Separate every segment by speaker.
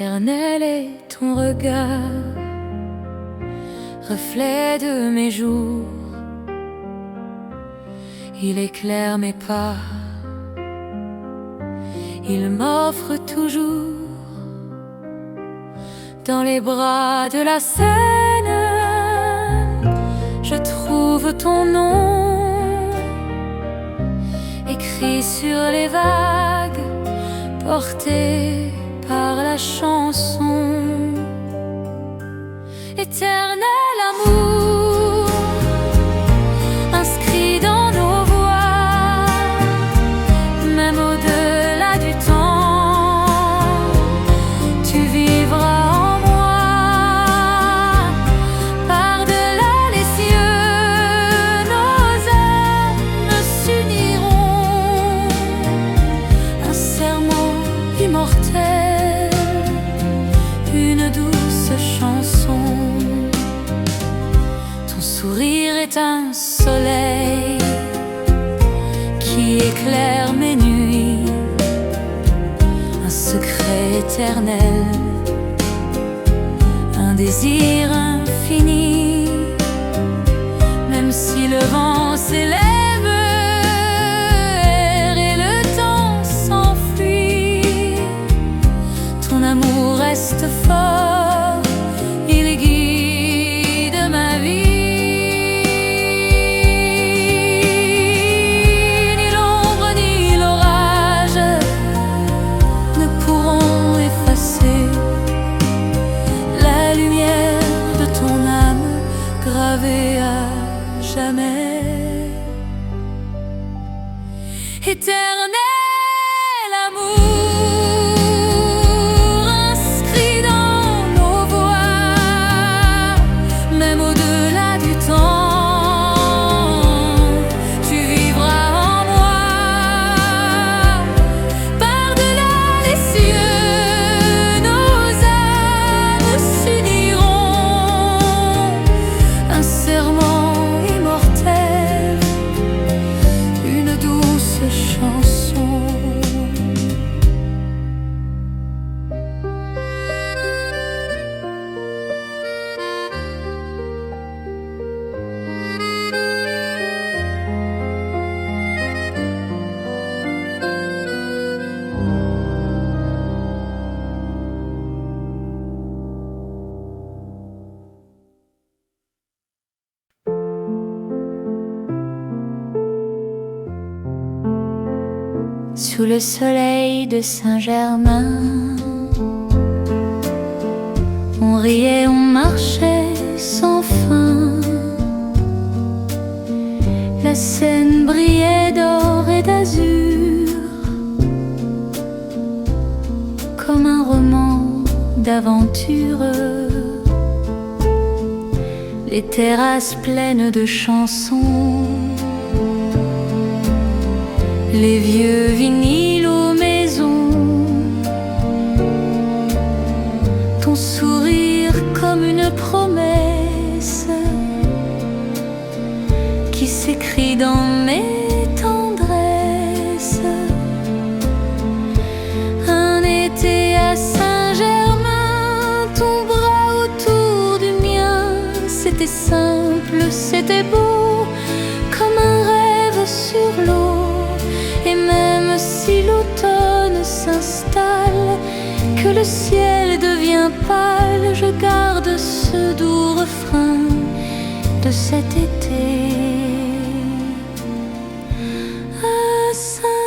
Speaker 1: Éternel est ton regard, reflet de mes jours. Il éclaire mes pas, il m'offre toujours dans les bras de la Seine. Je trouve ton nom écrit sur les vagues, porté par la chanson. Éternel amour, inscrit dans nos voix, même au-delà du temps, tu vivras en moi. Par-delà les cieux, nos âmes s'uniront, un serment immortel, une douce chanson. Ton sourire est un soleil qui éclaire mes nuits, un secret éternel, un désir infini. Même si le vent s'élève et le temps s'enfuit, ton amour reste fort, il guide ma vie. Ni l'ombre ni l'orage ne pourront effacer la lumière de ton âme gravée à jamais. Éternel amour, inscrit dans nos voix, même au-delà du temps, tu vivras en moi. Par-delà les cieux, nos âmes s'uniront, un serment immortel, une douce chanson. Sous le soleil de Saint-Germain, on riait, on marchait sans fin. La Seine brillait d'or et d'azur, comme un roman d'aventure. Les terrasses pleines de chansons, les vieux vinyles aux maisons, ton sourire comme une promesse qui s'écrit dans mes tendresses. Un été à Saint-Germain, ton bras autour du mien, c'était simple, c'était beau, comme un rêve sur l'eau. Et même si l'automne s'installe, que le ciel devient pâle, je garde ce doux refrain de cet été. À Saint-Germain.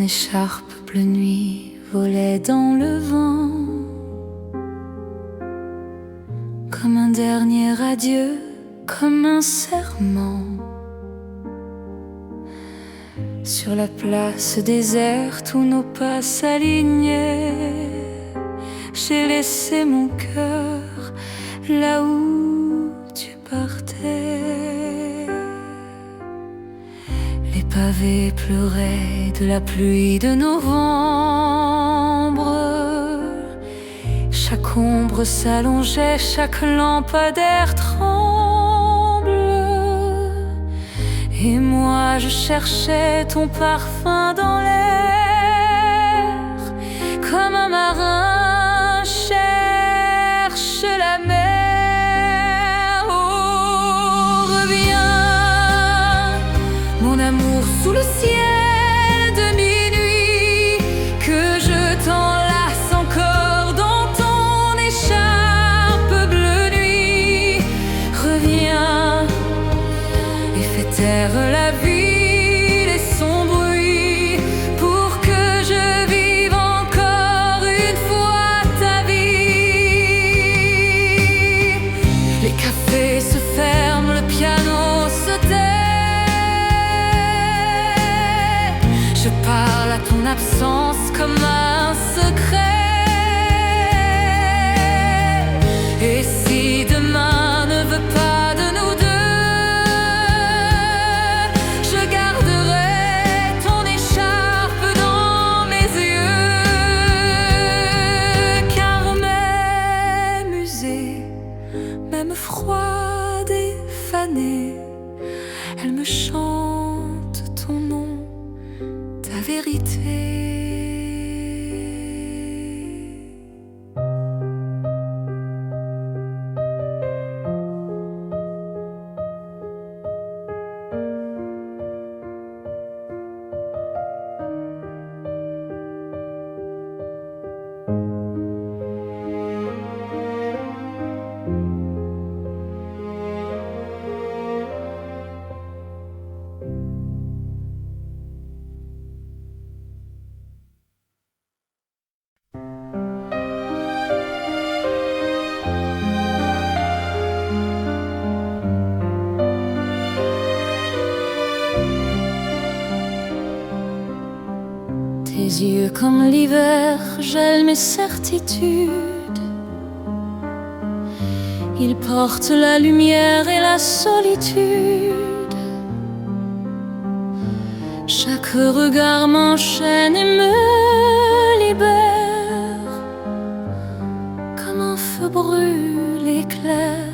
Speaker 1: écharpe bleu nuit volait dans le vent, comme un dernier adieu, comme un serment. Sur la place déserte où nos pas s'alignaient, j'ai laissé mon cœur là où tu partais. Les pavés pleuraient de la pluie de novembre. Chaque ombre s'allongeait, chaque lampadaire tremble. Et moi je cherchais ton parfum dans l'air, comme un marin cherche la mer. Oh, reviens, mon amour sous le ciel de minuit, que je t'enlace encore dans ton écharpe bleu nuit. Reviens et fais taire la ville et son bruit, pour que je vive encore une fois ta vie. Les cafés se ferment, le piano se tait. Je parle à ton absence comme un secret. Et si demain ne veut pas de nous deux, je garderai ton écharpe dans mes yeux. Car mes musées, même froide et fanée, elle me chante ton nom, ta vérité. Tes yeux comme l'hiver gèlent mes certitudes. Ils portent la lumière et la solitude. Chaque regard m'enchaîne et me libère, comme un feu brûle éclair.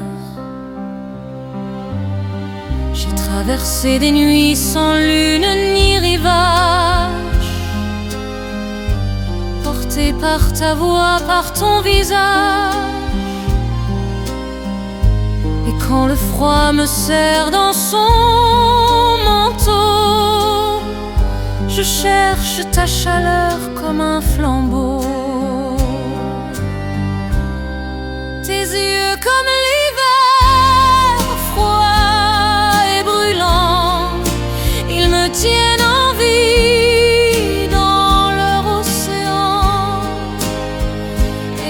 Speaker 1: J'ai traversé des nuits sans lune ni rivage, porté par ta voix, par ton visage. Et quand le froid me serre dans son manteau, je cherche ta chaleur comme un flambeau. Tes yeux comme l'hiver, froid et brûlant, ils me tiennent en vie dans leur océan.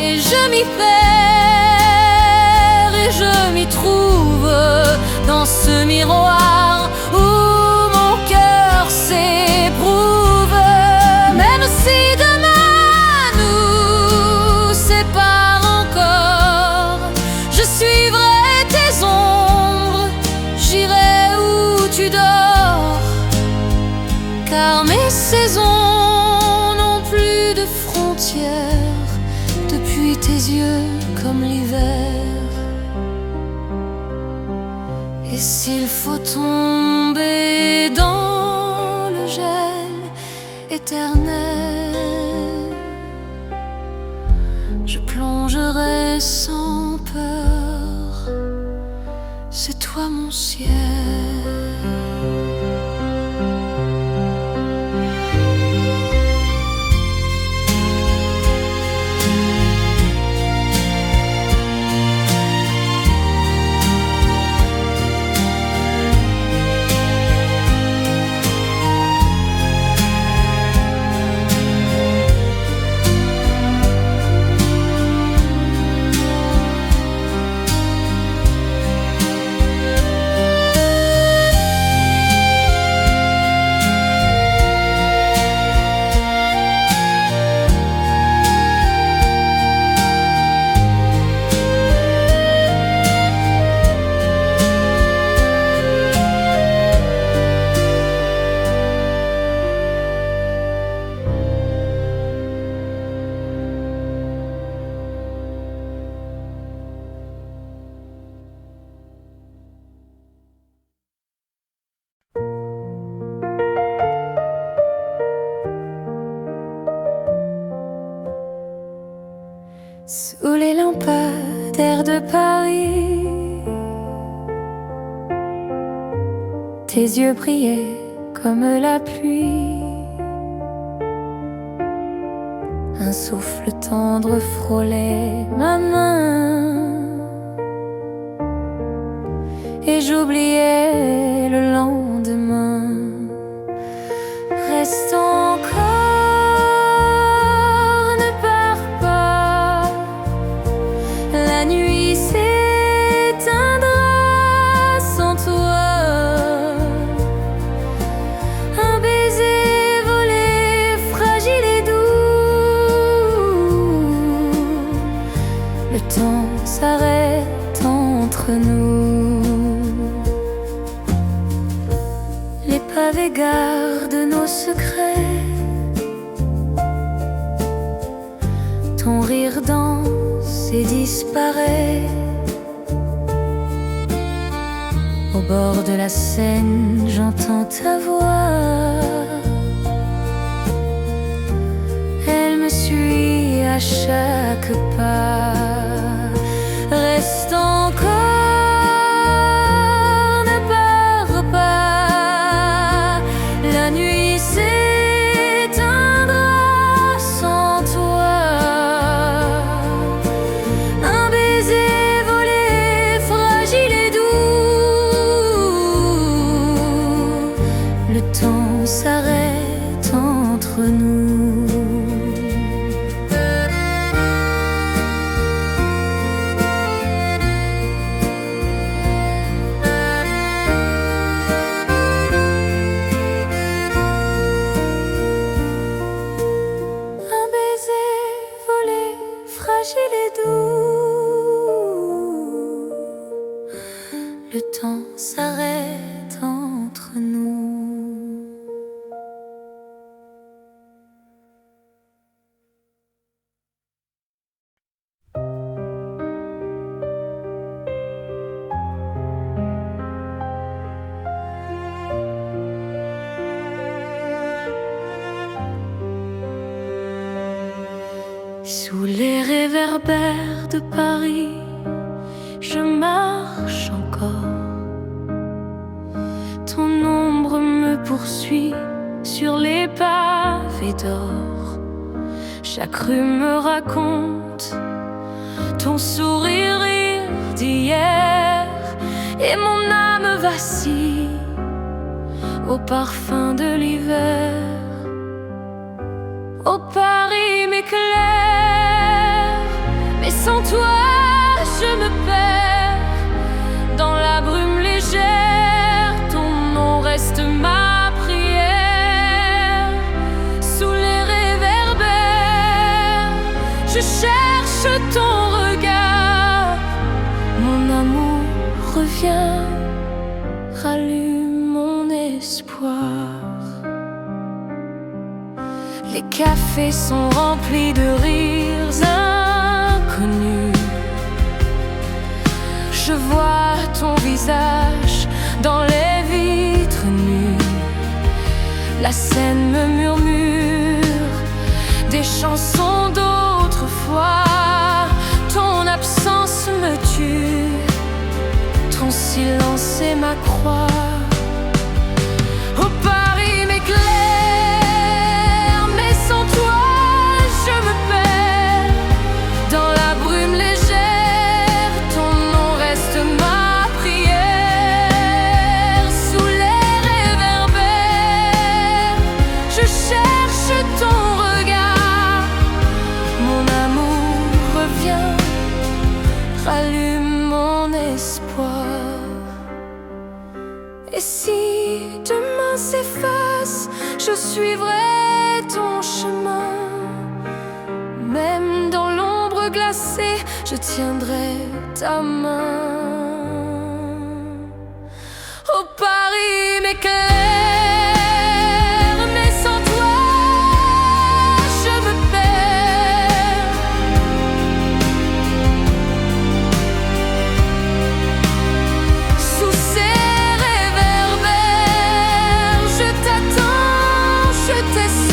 Speaker 1: Et je m'y perds et je m'y trouve dans ce miroir où mon cœur s'éprouve. Même si demain nous sépare encore, je suivrai tes ombres, j'irai où tu dors. Car mes saisons n'ont plus de frontières depuis tes yeux comme l'hiver. Et s'il faut tomber dans le gel éternel, je plongerai sans peur. C'est toi mon ciel. Sous les lampadaires de Paris, tes yeux brillaient comme la pluie. Un souffle tendre frôlait ma main et j'oubliais le lendemain. Reste encore, ne pars pas. La nuit s'éteindra sans toi. Un baiser volé, fragile et doux. Le temps s'arrête entre nous. Les pavés gardent nos secrets. Ton rire danse et disparaît. Au bord de la Seine, j'entends ta voix. Elle me suit à chaque pas. Reste encore, ne pars pas. La nuit s'éteindra sans toi. Un baiser volé, fragile et doux. Le temps s'arrête entre nous. Fragile et doux, le temps s'arrête entre nous. Sous les réverbères de Paris, je marche encore. Ton ombre me poursuit sur les pavés d'or. Chaque rue me raconte ton sourire d'hier, et mon âme vacille au parfum de l'hiver. Oh Paris m'éclaire, mais sans toi je me perds dans la brume légère. Ton nom reste ma prière. Sous les réverbères, je cherche ton regard. Mon amour revient, rallume mon espoir. Les cafés sont remplis de rires inconnus. Je vois ton visage dans les vitres nues. La Seine me murmure des chansons d'autrefois. Ton absence me tue, ton silence est ma croix. Oh Paris m'éclaire, mais sans toi je me perds dans la brume légère. Ton nom reste ma prière. Sous les réverbères, je cherche ton regard. Mon amour revient, rallume mon espoir. Et si demain s'efface, je suivrai ton chemin. Même dans l'ombre glacée, je tiendrai ta main. Oh Paris m'éclaire, mais sans toi je me perds. Sous ces réverbères, je t'attends, je t'espère.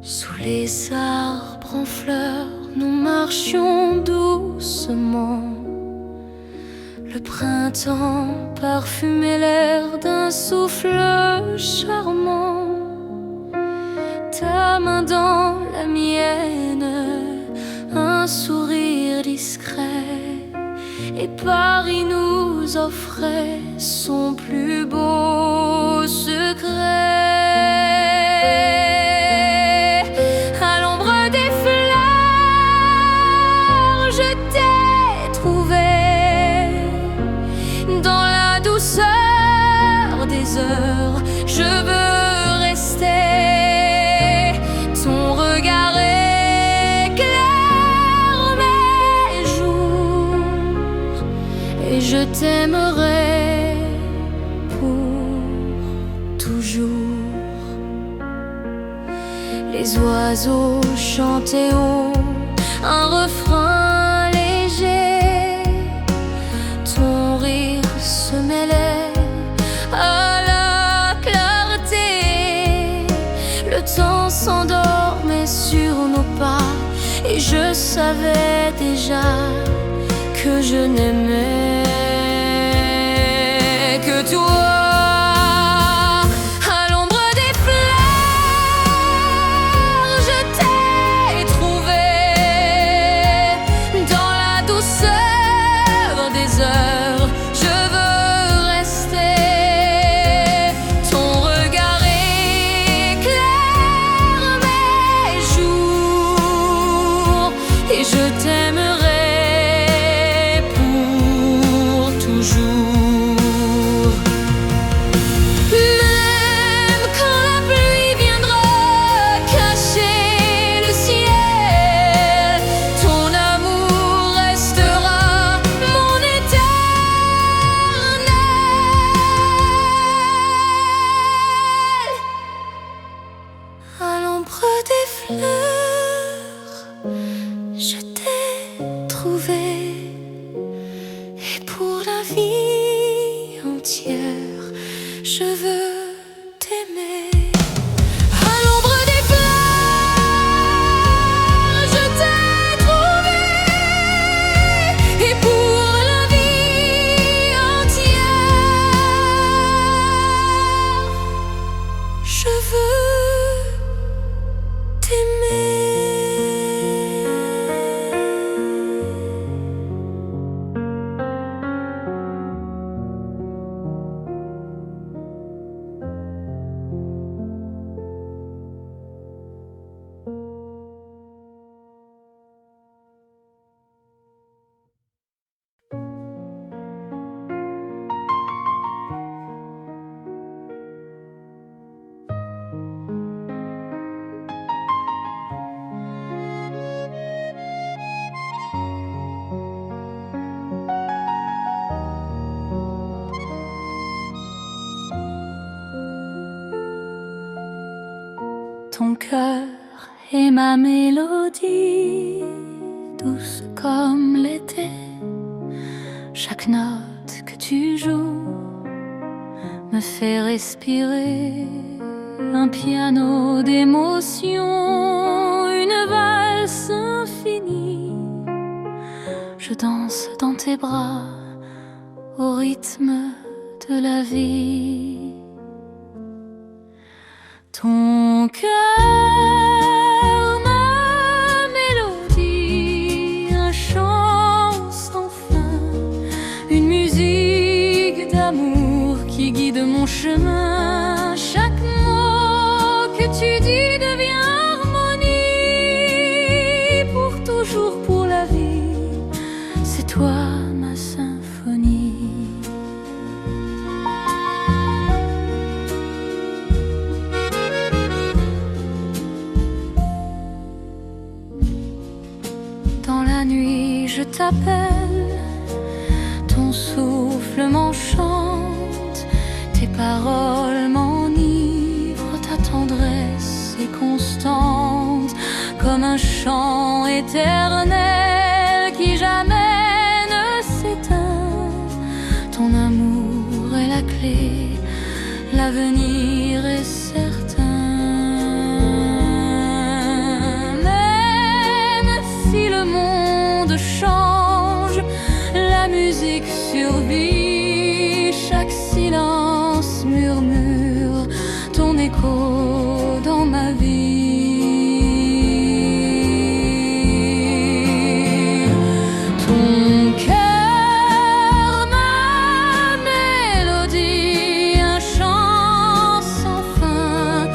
Speaker 1: Sous les arbres en fleurs, nous marchions doucement. Le printemps parfumait l'air d'un souffle charmant. Ta main dans la mienne, un sourire discret, et Paris nous offrait son plus beau secret. À l'ombre des fleurs, je t'ai trouvé. Dans la douceur des heures, je veux rester. Ton regard éclaire mes jours, et je t'aimerai pour toujours. Les oiseaux chantaient haut un refrain léger. Ton rire se mêlait à la clarté. Le temps s'endormait sur nos pas, et je savais déjà que je n'aimais que toi. À l'ombre des fleurs, je t'ai trouvé. Dans la douceur des heures, je veux rester. Ton regard éclaire mes jours, et je t'aimerai pour toujours. Même quand la pluie viendra cacher le ciel, ton amour restera mon éternel. À l'ombre des fleurs, je t'ai trouvé. Et pour la vie entière, je veux t'aimer. À l'ombre des fleurs, je t'ai trouvé. Et pour la vie entière, je veux t'aimer. Ton cœur est ma mélodie, douce comme l'été. Chaque note que tu joues me fait respirer. Un piano d'émotion, une valse infinie. Je danse dans tes bras au rythme de la vie. Ton cœur, ma mélodie, un chant sans fin, une musique d'amour qui guide mon chemin. Chaque mot que tu dis devient harmonie, pour toujours, pour la vie. C'est toi ma symphonie. Dans la nuit je t'appelle, ton souffle m'enchante, tes paroles m'enivrent, ta tendresse est constante, comme un chant éternel qui jamais ne s'éteint. Ton amour est la clé, l'avenir est certain. trop dans ma vie. Ton cœur, ma mélodie, un chant sans fin,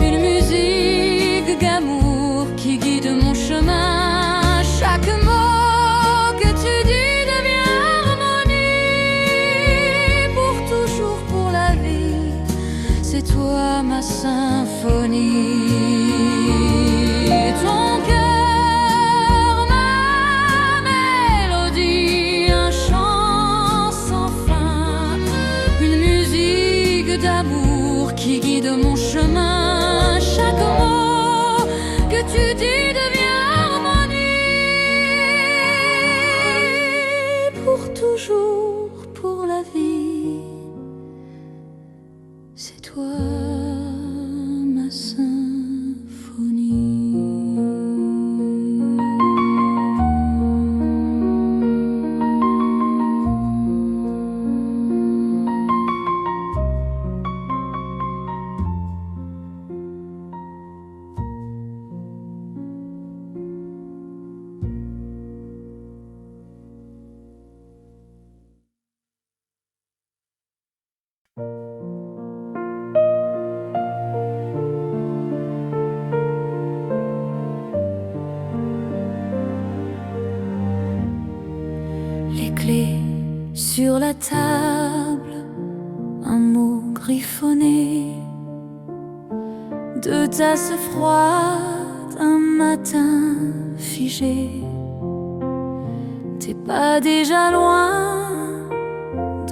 Speaker 1: une musique d'amour qui guide mon chemin. Chaque mot que tu dis devient harmonie, pour toujours, pour la vie. C'est toi ma symphonie. Ton cœur, ma mélodie, un chant sans fin, une musique d'amour qui guide mon chemin. Chaque mot que tu dis devient harmonie, pour toujours, pour la vie. C'est toi ma symphonie. Les clés sur la table, un mot griffonné, deux tasses froides, un matin figé. T'es pas déjà loin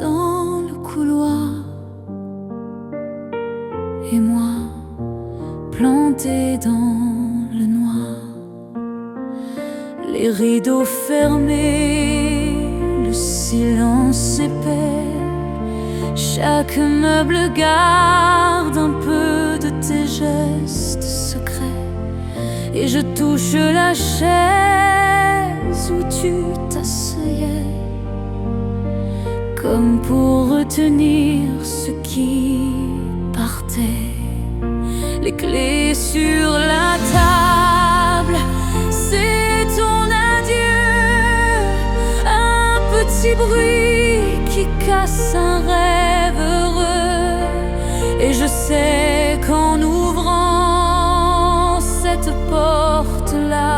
Speaker 1: dans le couloir, et moi planté dans le noir, les rideaux fermés, le silence épais. Chaque meuble garde un peu de tes gestes secrets, et je touche la chaise où tu t'asseyais, comme pour retenir ce qui partait. Les clés sur la table, c'est ton adieu, un petit bruit qui casse un rêve heureux. Et je sais qu'en ouvrant cette porte-là,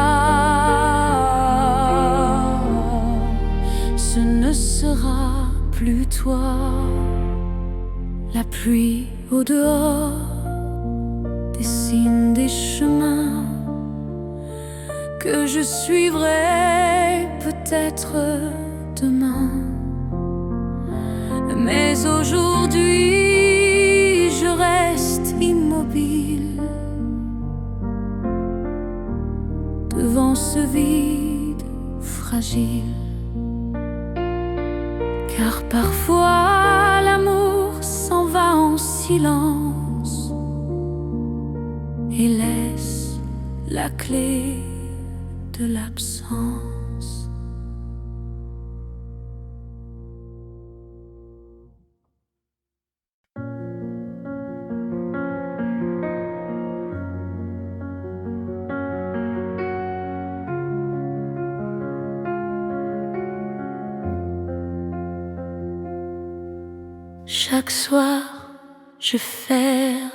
Speaker 1: ce ne sera plus toi. La pluie au dehors dessine des chemins que je suivrai peut-être demain. Mais aujourd'hui, je reste immobile devant ce vide fragile. Car parfois l'amour s'en va en silence et laisse la clé de l'absence. Chaque soir, je ferme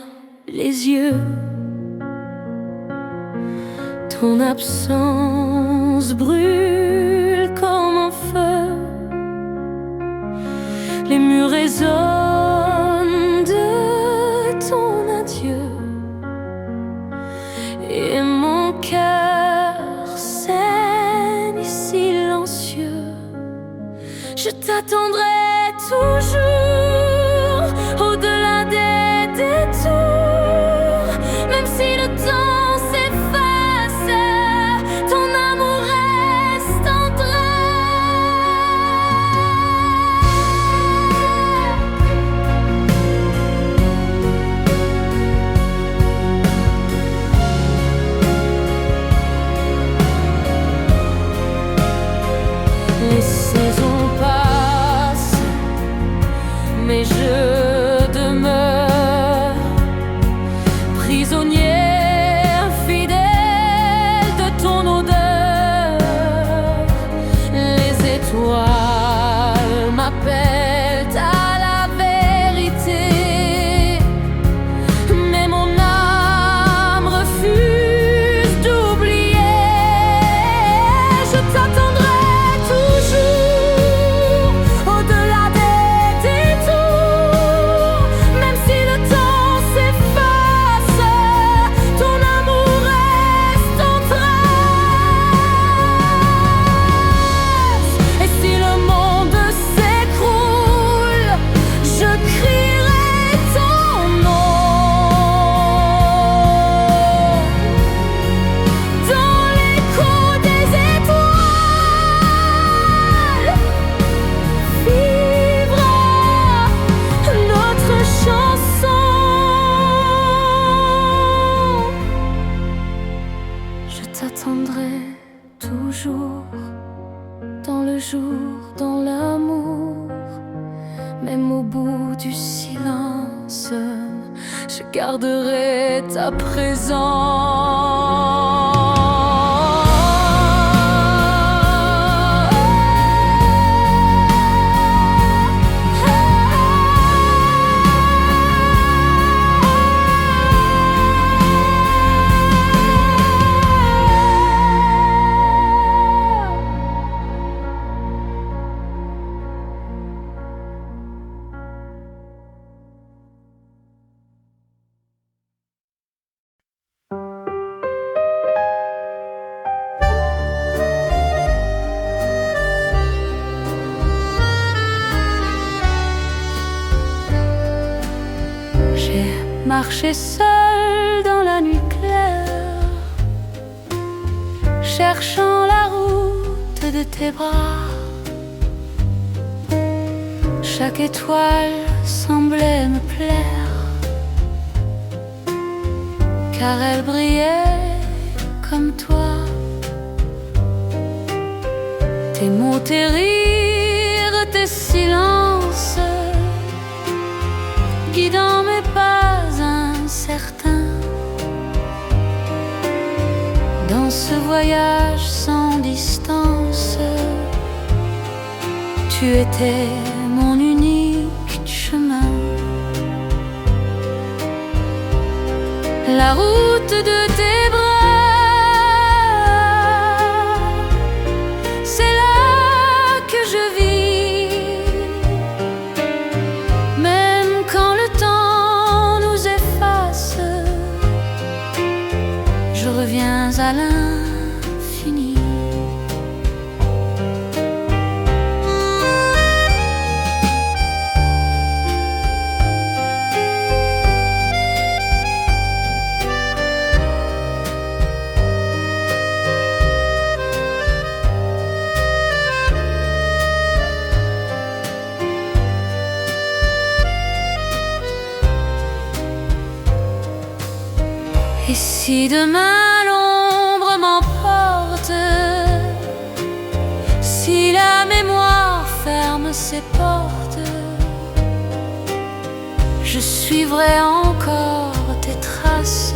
Speaker 1: les yeux. Ton absence brûle comme un feu. Les murs résonnent de ton adieu, et mon cœur saigne silencieux. Je t'attendrai toujours au-delà des détours, même si le temps s'efface, ton amour restera. Les saisons passent, prisonnière fidèle de ton odeur. Les étoiles m'appellent à la vérité, mais mon âme refuse d'oublier. Je t'attendrai toujours au-delà des détours, même si le temps s'efface, ton amour reste en trace. Et si le monde s'écroule, je crierai ton nom dans l'écho des étoiles. Vivra notre chanson. Je t'attendrai toujours, dans le jour, dans l'amour, même au bout du silence, je garderai ta J'ai marché seule dans la nuit claire, cherchant la route de tes bras. Chaque étoile semblait me plaire, car elle brillait comme toi. Tes mots, tes rires, tes silences, guidant mes pas incertains dans ce voyage sans distance. Tu étais mon unique chemin, la route de tes bras. C'est là que je vis, même quand le temps nous efface. Je reviens à l'infini. Et si demain l'ombre m'emporte, si la mémoire ferme ses portes, je suivrai encore tes traces,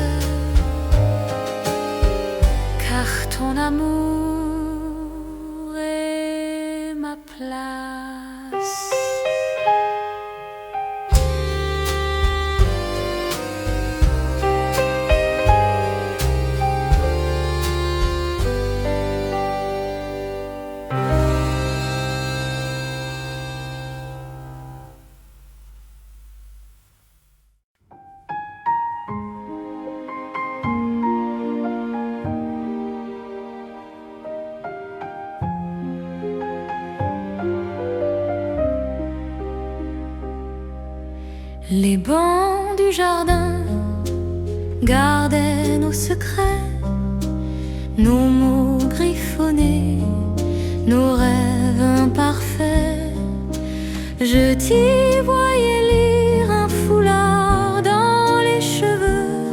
Speaker 1: car ton amour est ma place. Les bancs du jardin gardaient nos secrets, nos mots griffonnés, nos rêves imparfaits. Je t'y voyais lire un foulard dans les cheveux,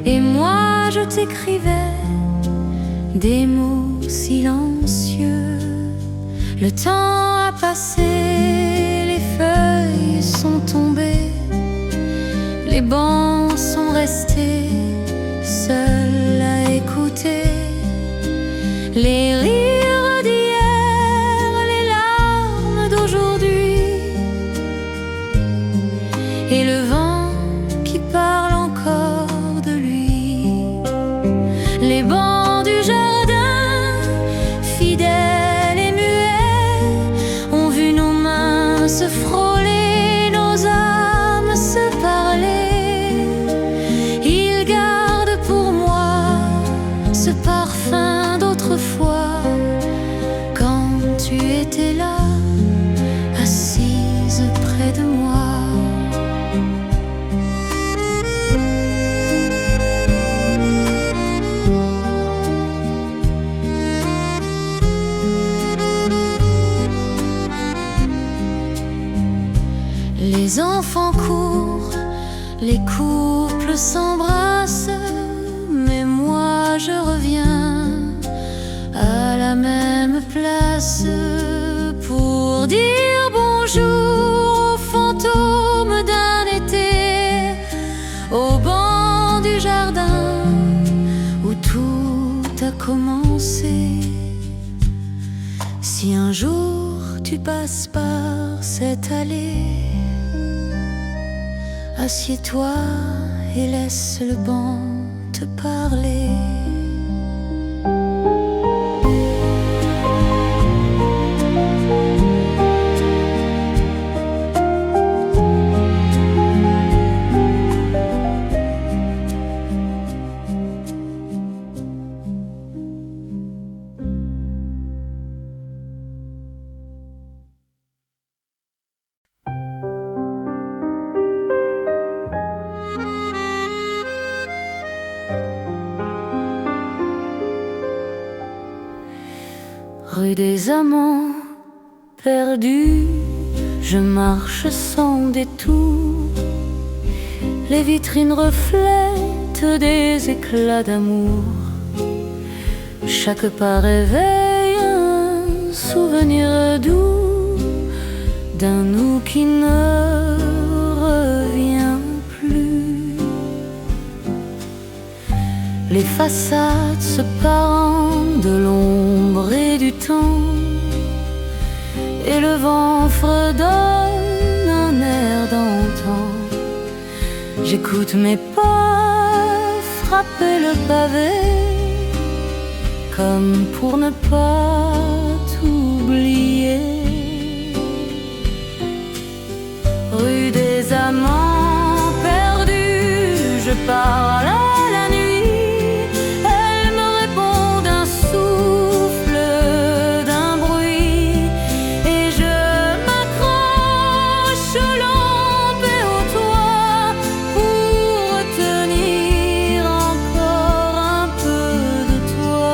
Speaker 1: et moi je t'écrivais des mots silencieux. Le temps a passé, les feuilles sont tombées, les bancs sont restés Les bancs du jardin, fidèles et muets, ont vu nos mains se frôler, nos âmes se parler. Ils gardent pour moi ce parfum d'autrefois, quand tu étais là, assise près de moi. Les enfants courent, les couples s'embrassent, mais moi je reviens à la même place pour dire bonjour aux fantômes d'un été, au banc du jardin où tout a commencé. Si un jour tu passes par cette allée, assieds-toi et laisse le banc te parler. Rue des amants perdus, je marche sans détour. Les vitrines reflètent des éclats d'amour. Chaque pas réveille un souvenir doux d'un nous qui ne revient plus. Les façades se parent de l'ombre et du temps, et le vent fredonne un air d'antan. J'écoute mes pas frapper le pavé, comme pour ne pas t'oublier. Rue des amants perdus, je parle à la nuit. Elle me répond d'un souffle, d'un bruit, et je m'accroche aux lampes et au toit pour retenir encore un peu de toi.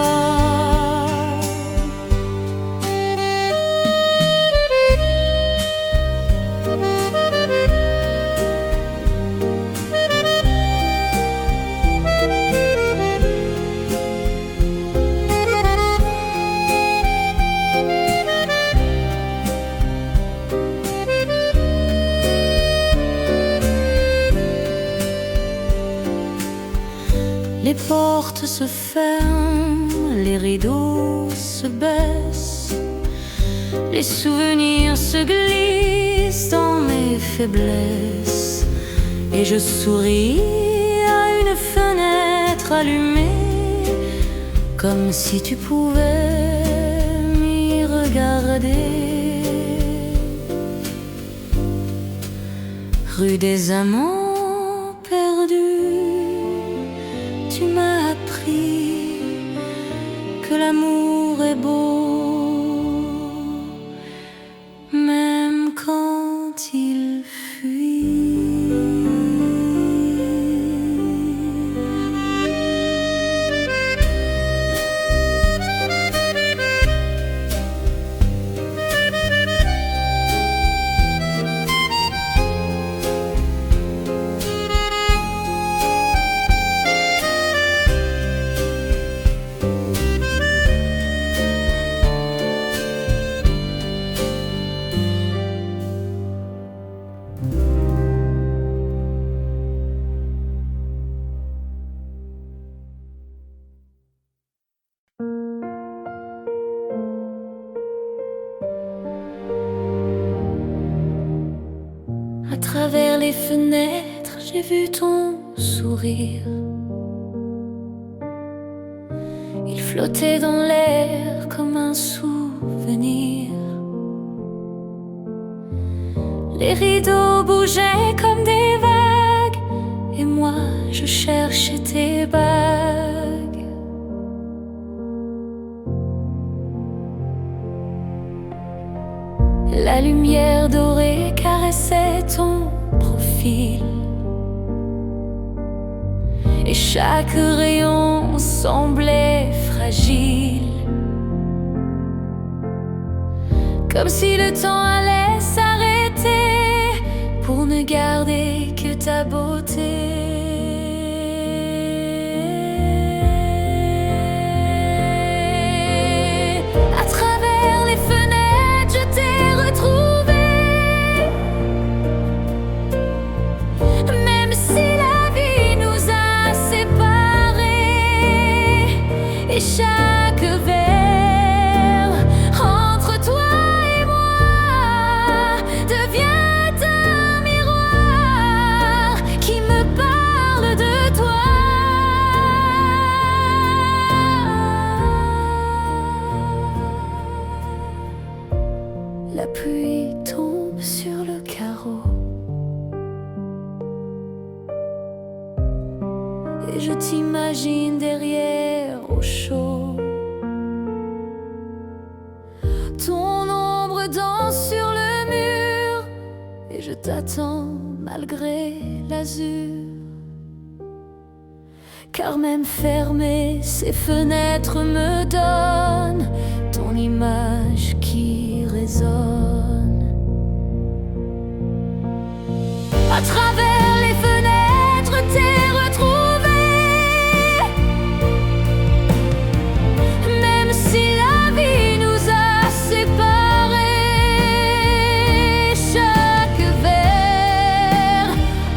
Speaker 1: Les portes se ferment, les rideaux se baissent, les souvenirs se glissent dans mes faiblesses, et je souris à une fenêtre allumée, comme si tu pouvais m'y regarder. Rue des amants perdus, tu m'as appris que l'amour est beau, même quand il fuit. À travers les fenêtres, j'ai vu ton sourire. flottait dans l'air comme un souvenir. Les rideaux bougeaient comme des vagues, et moi je cherchais tes bagues. La lumière dorée caressait ton profil, et chaque rayon semblait fragile, comme si le temps allait s'arrêter pour ne garder que ta beauté. À travers les fenêtres, je t'ai retrouvé, même si la vie nous a séparés, et chaque verre entre toi et moi devient un miroir qui me parle de toi. La pluie tombe sur le carreau, et je t'imagine derrière au chaud. Ton ombre danse sur le mur, et je t'attends malgré l'azur. Car même fermées, ces fenêtres me donnent ton image qui résonne. À travers les fenêtres, t'es retrouvé, même si la vie nous a séparés. Chaque verre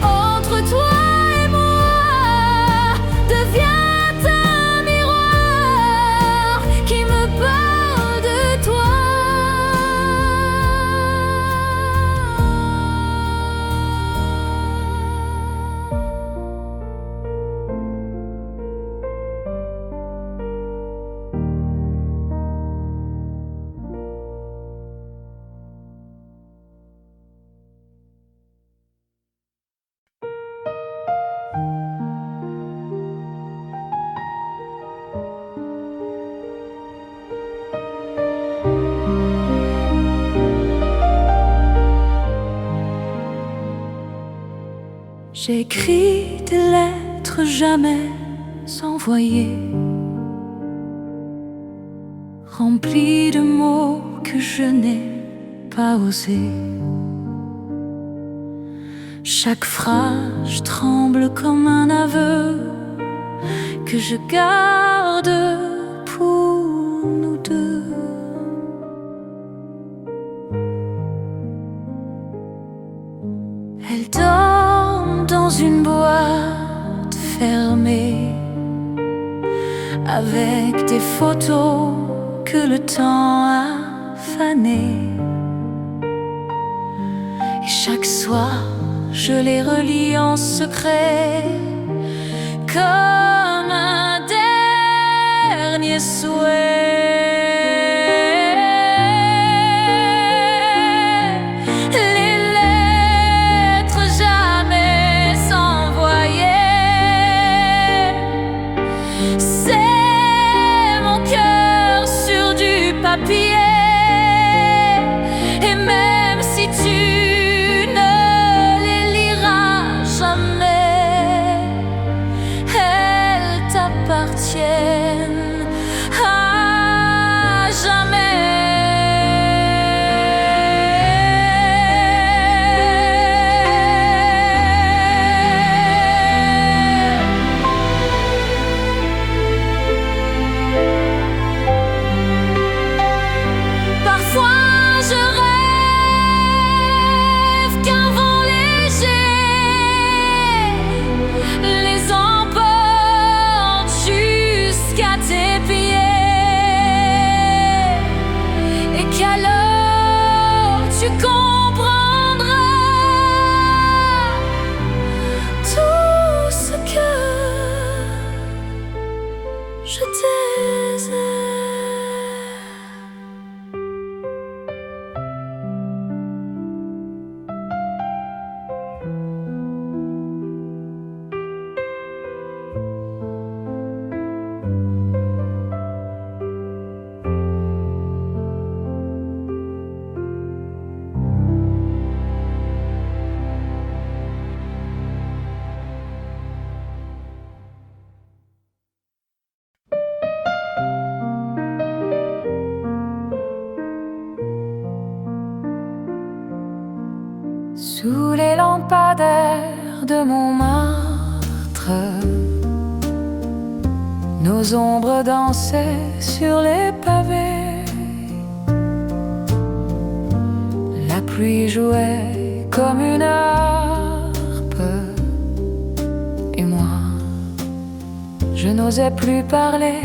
Speaker 1: entre toi et moi devient un miroir qui me parle de toi. J'écris des lettres jamais envoyées, remplies de mots que je n'ai pas osés. Chaque phrase tremble comme un aveu que je garde pour nous deux. Elle dort dans une boîte fermée, avec des photos que le temps a fanées. Et chaque soir, je les relis en secret, comme un dernier souhait. Les lettres jamais envoyées, c'est mon cœur sur du papier. Et même si tu ne les liras jamais, elles t'appartiennent à jamais. Parfois je rêve qu'un vent léger les emporte jusqu'à tes pieds, et qu'alors tu comprendras tout ce que je t'ai de Montmartre, nos ombres dansaient sur les pavés. La pluie jouait comme une harpe, et moi, je n'osais plus parler.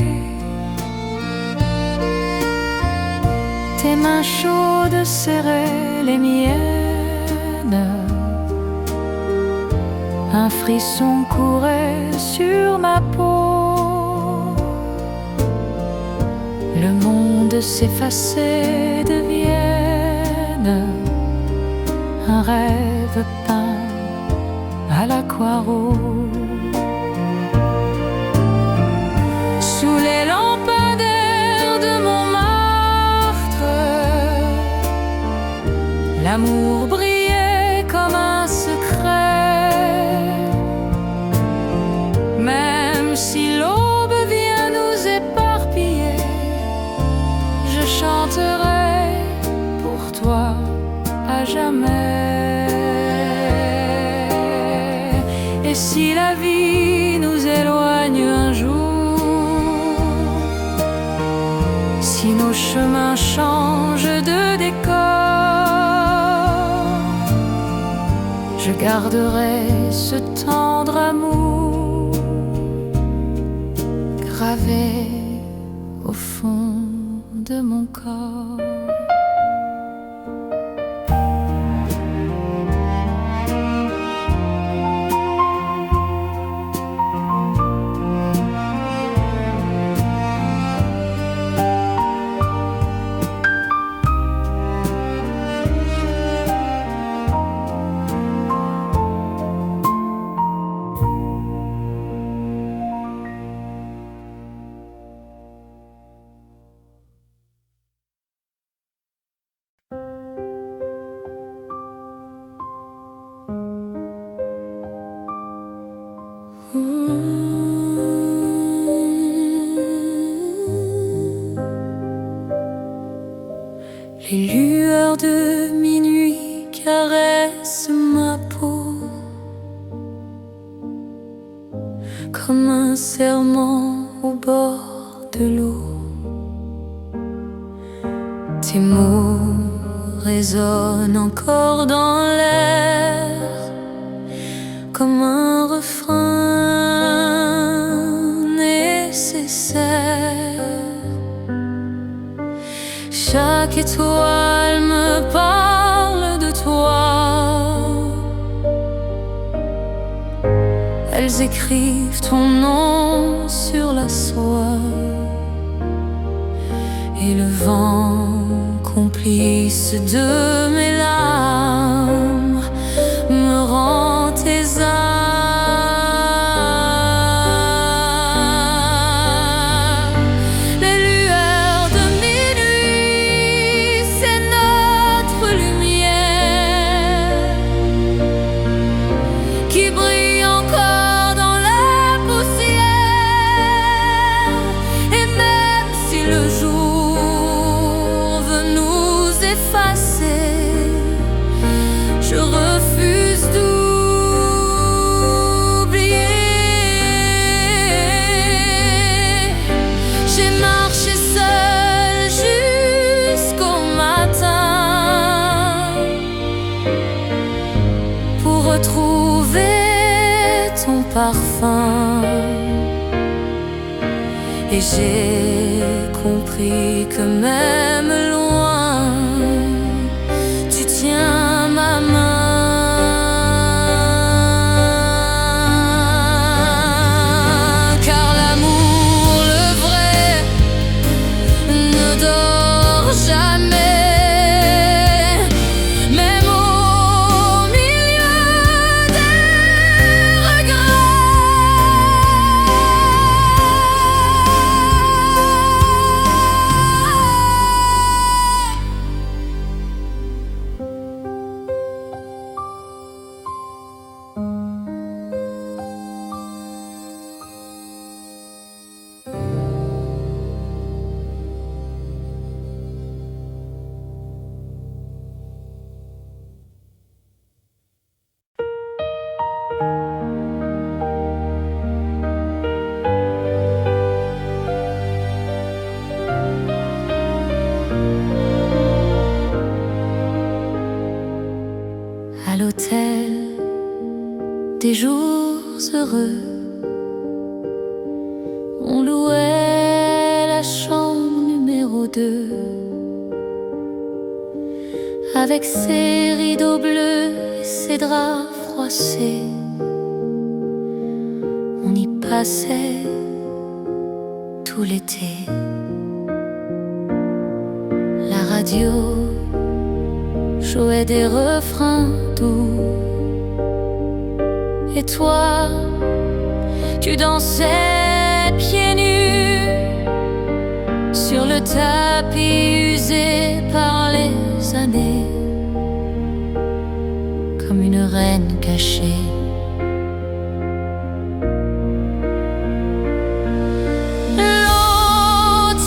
Speaker 1: Tes mains chaudes serraient les miennes, un frisson courait sur ma peau. Le monde s'effaçait de Vienne, un rêve peint à l'aquarelle. Sous les lampadaires de Montmartre, l'amour brillait comme un secret. Même si l'aube vient nous éparpiller, je chanterai pour toi à jamais. Et si la vie nous éloigne un jour, si nos chemins changent de décor, je garderai ce tendre amour gravé au fond de mon corps. Les lueurs de minuit caressent ma peau comme un serment au bord de l'eau. Tes mots résonnent encore dans l'air comme un refrain nécessaire. Chaque étoile me parle de toi. Elles écrivent ton nom sur la soie, et le vent, complice de mes larmes, me rend tes âmes. Je refuse d'oublier. J'ai marché seule jusqu'au matin pour retrouver ton parfum. Et j'ai compris que même loin, tu tiens ma main. Car l'amour, le vrai, ne dort jamais, même au milieu des regrets. heureux. On louait la chambre numéro 2 avec ses rideaux bleus et ses draps froissés. On y passait tout l'été. La radio jouait des refrains doux. Et toi, tu dansais pieds nus sur le tapis usé par les années, comme une reine cachée. L'hôtel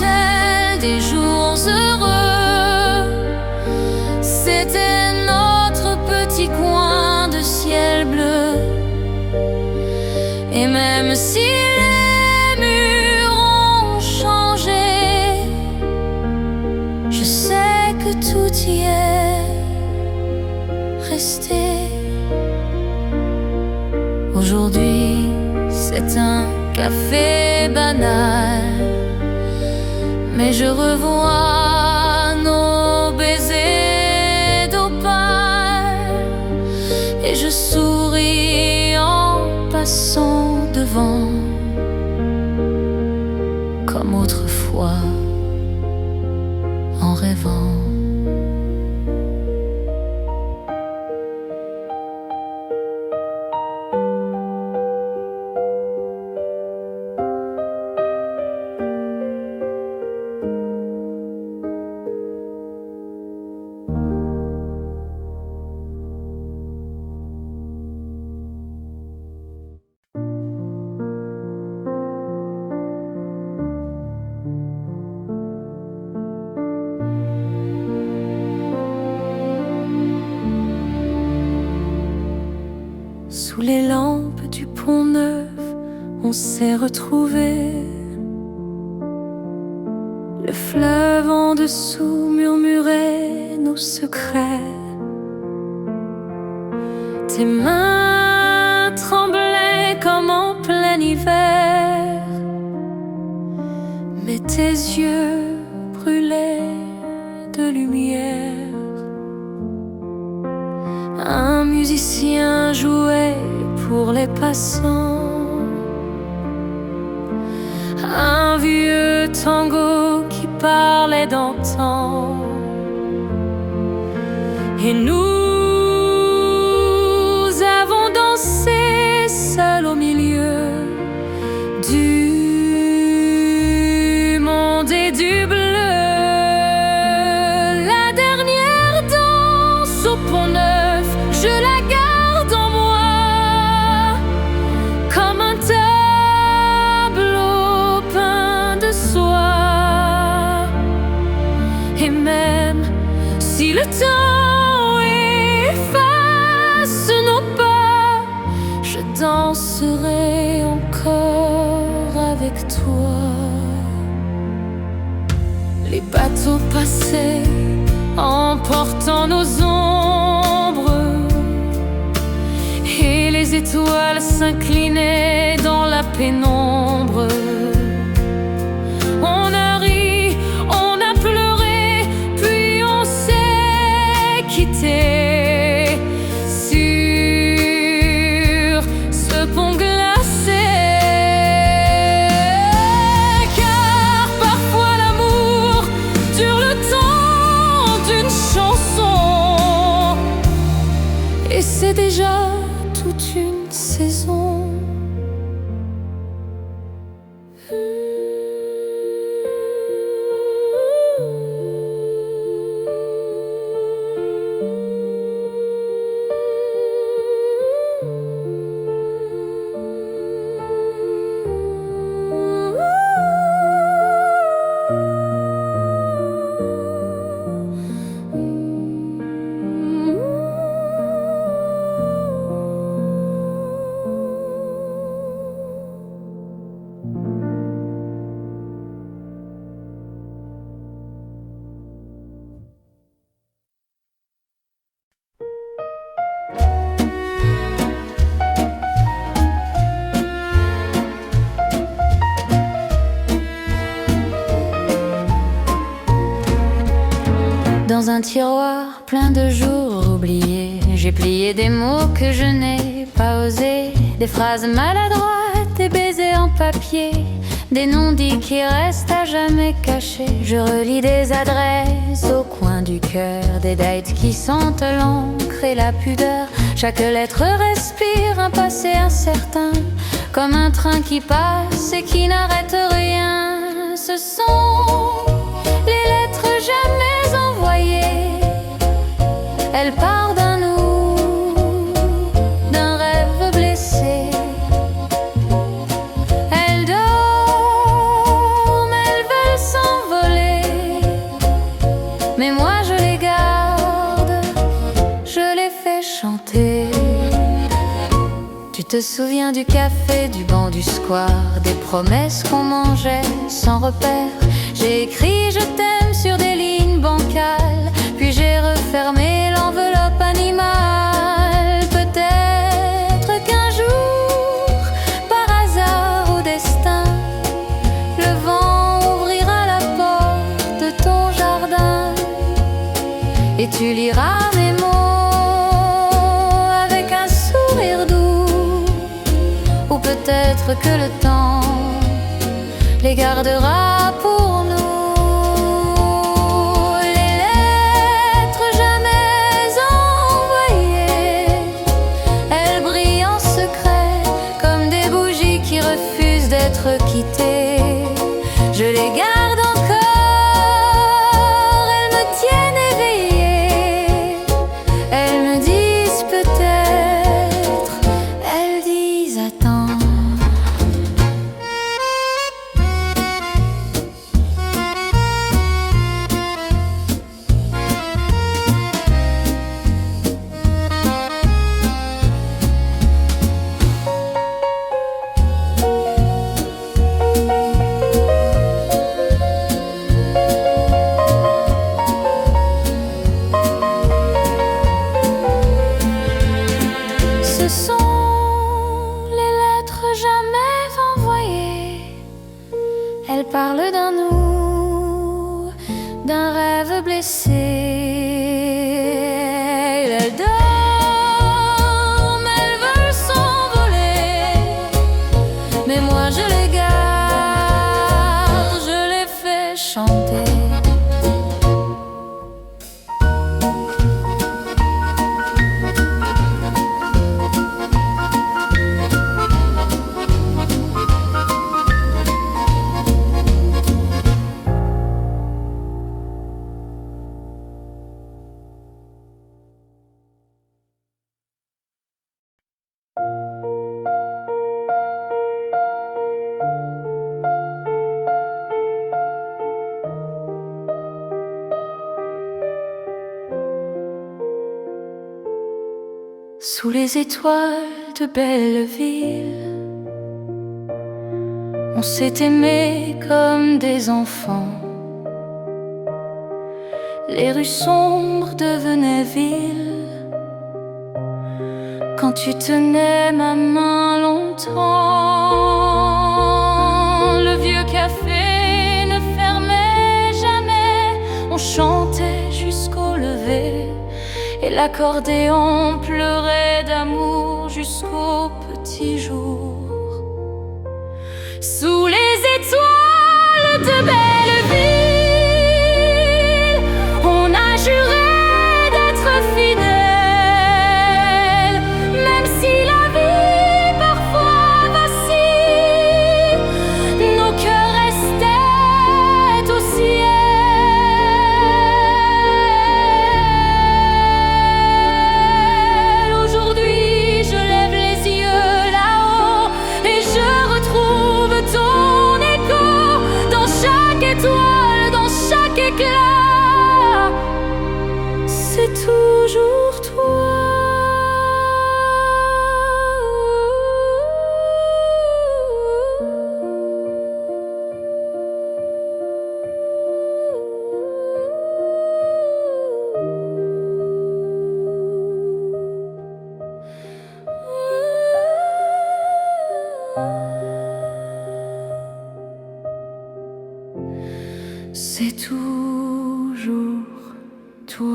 Speaker 1: des jours heureux, c'était notre petit coin de ciel bleu. Et même si les murs ont changé, je sais que tout y est resté. Aujourd'hui, c'est un café banal, mais je revois nos baisers d'opale et je souris en passant devant, comme autrefois, en rêvant. Sous les lampes du Pont Neuf, on s'est retrouvés. Le fleuve en dessous murmurait nos secrets. Tes mains tremblaient comme en plein hiver, mais tes yeux brûlaient de lumière. Un musicien jouait pour les passants, un vieux tango qui parlait d'antan. Et nous avons dansé seuls au milieu du monde et du bleu. La dernière danse au Pont Neuf, je la garde en moi comme un tableau peint de soie. Et même si le temps efface nos pas, je danserai encore avec toi. Les bateaux passaient emportant nos ombres, et les étoiles s'inclinaient dans la pénombre. On a ri, on a pleuré, puis on s'est quitté sur ce pont glacé. Car parfois l'amour dure le temps d'une chanson, et c'est déjà toute une saison. un tiroir plein de jours oubliés. J'ai plié des mots que je n'ai pas osé, des phrases maladroites, des baisers en papier, des non-dits qui restent à jamais cachés. Je relis des adresses au coin du cœur, des dates qui sentent l'encre et la pudeur. Chaque lettre respire un passé incertain, comme un train qui passe et qui n'arrête rien. Ce sont les lettres jamais envoyées. Elles partent d'un nous, d'un rêve blessé. Elles dorment, elles veulent s'envoler, mais moi je les garde, je les fais chanter. Tu te souviens du café, du banc du square, des promesses qu'on mangeait sans repère. J'ai écrit je t'aime sur des lignes bancales, puis j'ai refermé l'enveloppe animale. Peut-être qu'un jour, par hasard au destin, le vent ouvrira la porte de ton jardin et tu liras mes mots avec un sourire doux. Ou peut-être que le temps les gardera pour nous. Les lettres jamais envoyées, elles brillent en secret comme des bougies qui refusent d'être quittées. Je les garde encore, elles me tiennent éveillée. Elles me disent peut-être, elles disent attends. Ce sont les lettres jamais envoyées. Elles parlent d'un nous, d'un rêve blessé. Elles dorment, elles veulent s'envoler, mais moi je les garde, je les fais chanter. Sous les étoiles de Belleville, on s'est aimé comme des enfants. Les rues sombres devenaient villes quand tu tenais ma main longtemps. Le vieux café ne fermait jamais, on chantait jusqu'au lever, et l'accordéon pleurait d'amour jusqu'au petit jour. Sous les étoiles de Belleville, on a juré d'être fidèles, même si la vie parfois vacille, nos cœurs restaient au ciel. Dans chaque éclat, c'est toujours toi. C'est toujours toi. toi.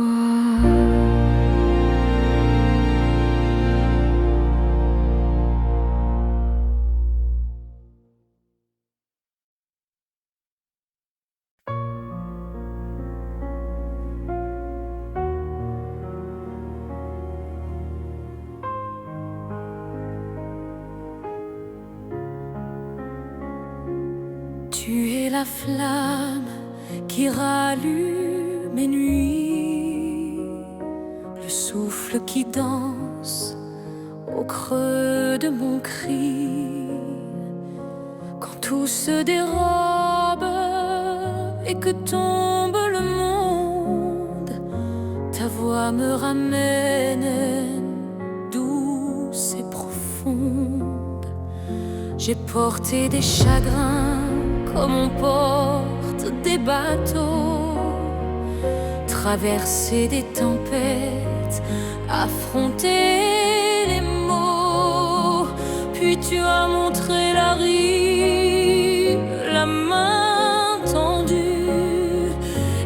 Speaker 1: Tu es la flamme qui rallume mes nuits, le souffle qui danse au creux de mon cri. Quand tout se dérobe et que tombe le monde, ta voix me ramène douce et profonde. J'ai porté des chagrins comme on porte des bateaux, traversé des tempêtes, affronté les maux. Puis tu as montré la rive, la main tendue,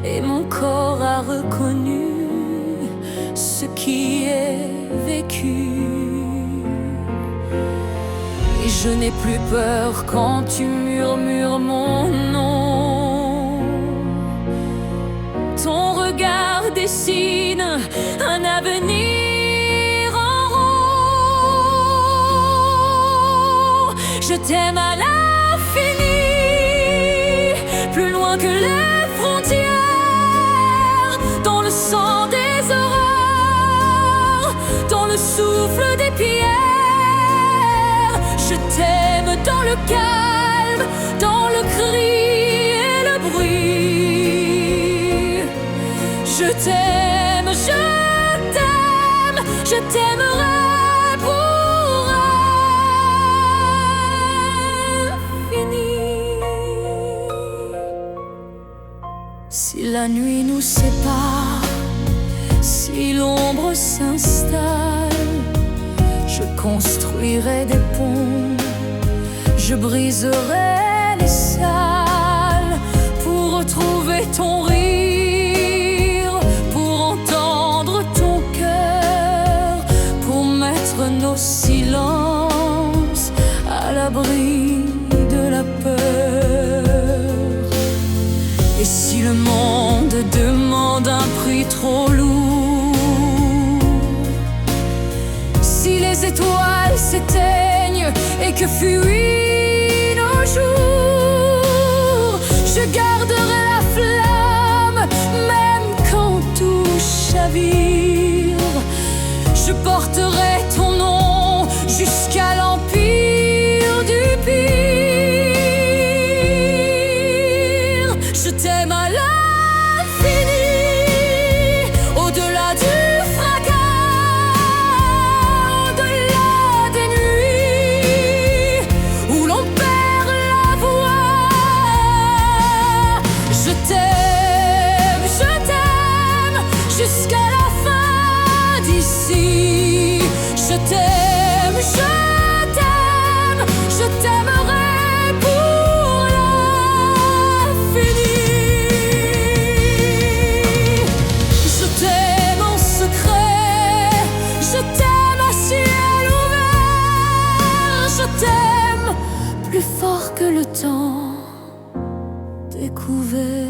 Speaker 1: et mon corps a reconnu ce qui est vécu. Et je n'ai plus peur quand tu murmures mon nom. Ton regard dessine un avenir en rond. Je t'aime à l'infini, plus loin que les frontières, dans le sang des aurores, dans le souffle des pierres. Je t'aime dans le calme, dans le cri et le bruit. Je t'aime, je t'aime, je t'aimerai pour infini. Si la nuit nous sépare, si l'ombre s'installe, je construirai des ponts, je briserai les salles pour retrouver ton rire, pour entendre ton cœur, pour mettre nos silences à l'abri de la peur. Et si le monde demande un prix trop lourd, si les étoiles s'éteignent et que fuient nos jours, je garderai la flamme, même quand tout chavire. Je porterai ton nom jusqu'à l'empire du pire. Je t'aime à l'infini, au-delà du fracas, au-delà des nuits où l'on perd la voix. Je t'aime jusqu'à la fin d'ici. Je t'aime, je t'aimerai pour l'infini. Je t'aime en secret, je t'aime à ciel ouvert. Je t'aime plus fort que le temps découvert.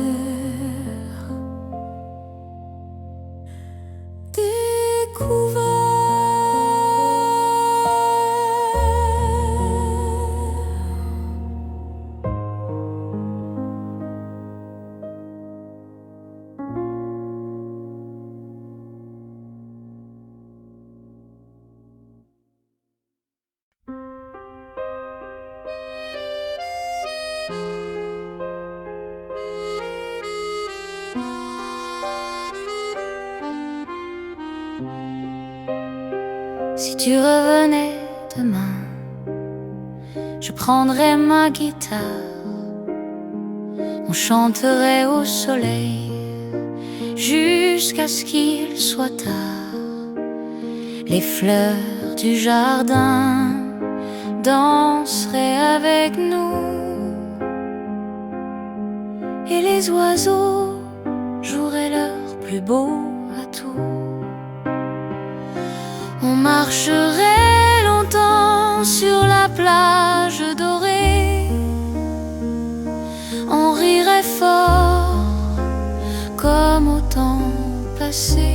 Speaker 1: Si tu revenais demain, je prendrais ma guitare, on chanterait au soleil jusqu'à ce qu'il soit tard. Les fleurs du jardin danseraient avec nous et les oiseaux joueraient leur plus beau marcherai longtemps sur la plage dorée. On rirait fort comme au temps passé,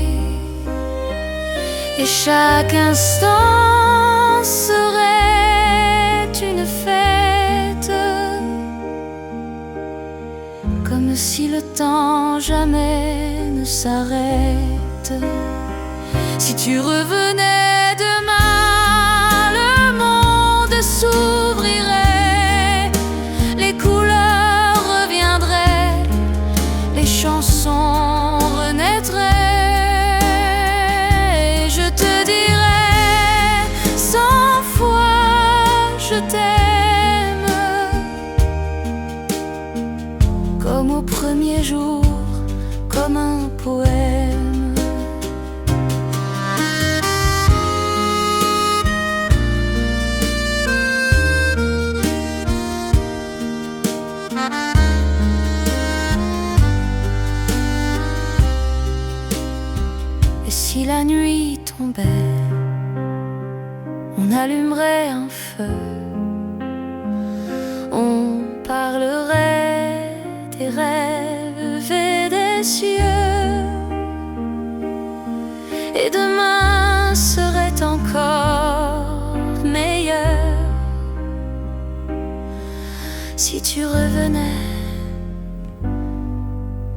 Speaker 1: et chaque instant serait une fête, comme si le temps jamais ne s'arrête. Si tu revenais demain, le monde s'ouvrirait, les couleurs reviendraient, les chansons renaîtraient. Je te dirais 100 fois je t'aime, comme au premier jour, comme un poème. Si la nuit tombait, on allumerait un feu, on parlerait des rêves et des cieux, et demain serait encore meilleur si tu revenais,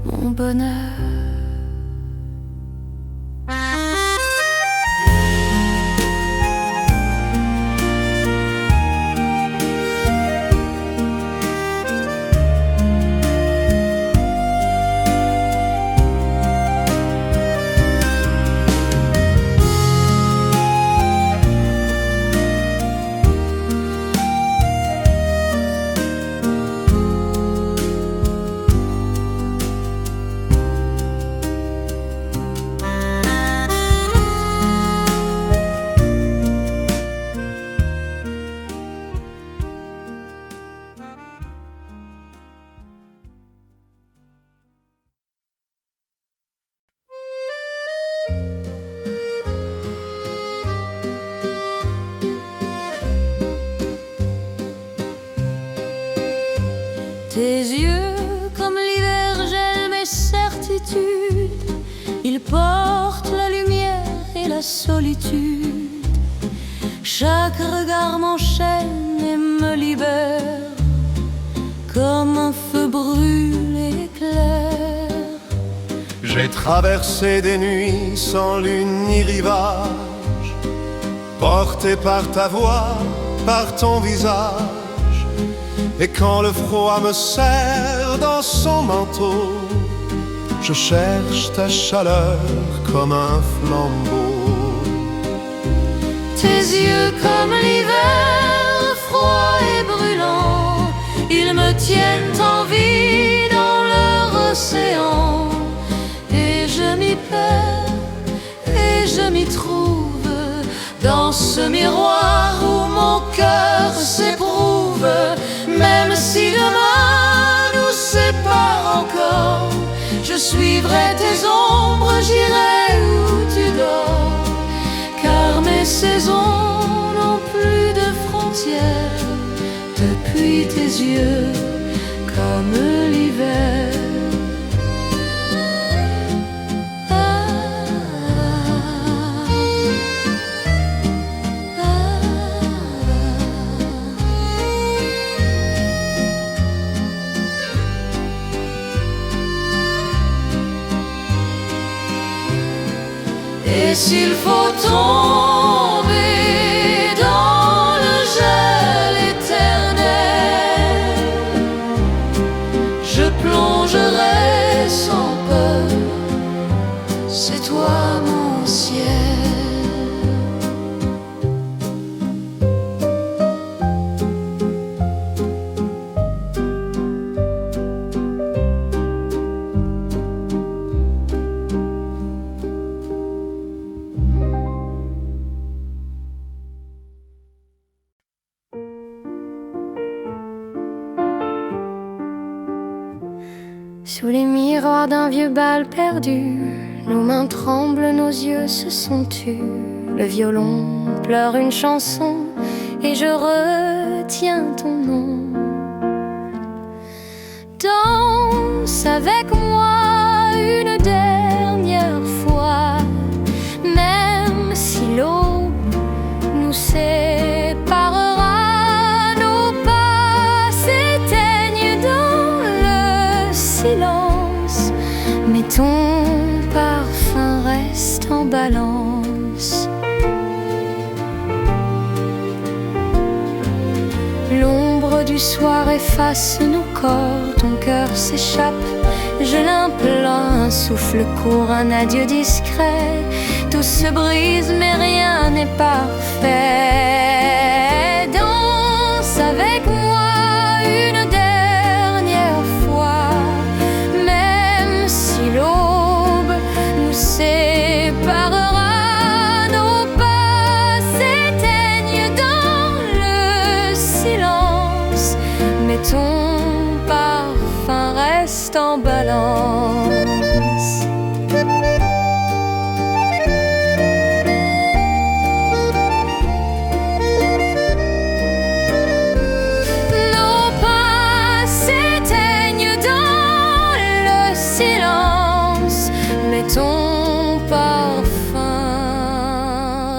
Speaker 1: mon bonheur. Tes yeux, comme l'hiver, gèlent mes certitudes. Ils portent la lumière et la solitude. Chaque regard m'enchaîne et me libère, comme un feu brûle et éclaire.
Speaker 2: J'ai traversé des nuits sans lune ni rivage, porté par ta voix, par ton visage. Et quand le froid me serre dans son manteau, je cherche ta chaleur comme un flambeau.
Speaker 1: Tes yeux comme l'hiver, froid et brûlant, ils me tiennent en vie dans leur océan. Et je m'y perds et je m'y trouve, dans ce miroir où mon cœur s'éprouve. Même si demain nous sépare encore, je suivrai tes ombres, j'irai où tu dors. Car mes saisons n'ont plus de frontières depuis tes yeux, comme l'hiver. Et s'il faut tomber dans le gel éternel, je plongerai sans peur, c'est toi mon ciel. Sous les miroirs d'un vieux bal perdu, nos mains tremblent, nos yeux se sont tus. Le violon pleure une chanson et je retiens ton nom. Danse avec moi une dernière fois, même si l'aube nous séparera, nos pas s'éteignent dans le silence, mais ton parfum reste en balance. L'ombre du soir efface nos corps, ton cœur s'échappe, je l'implore, un souffle court, un adieu discret. Tout se brise mais rien n'est parfait. Danse avec moi une dernière fois, même si l'aube nous séparera. Nos pas s'éteignent dans le silence, mais ton parfum reste en balance. Nos pas s'éteignent dans le silence, mais ton parfum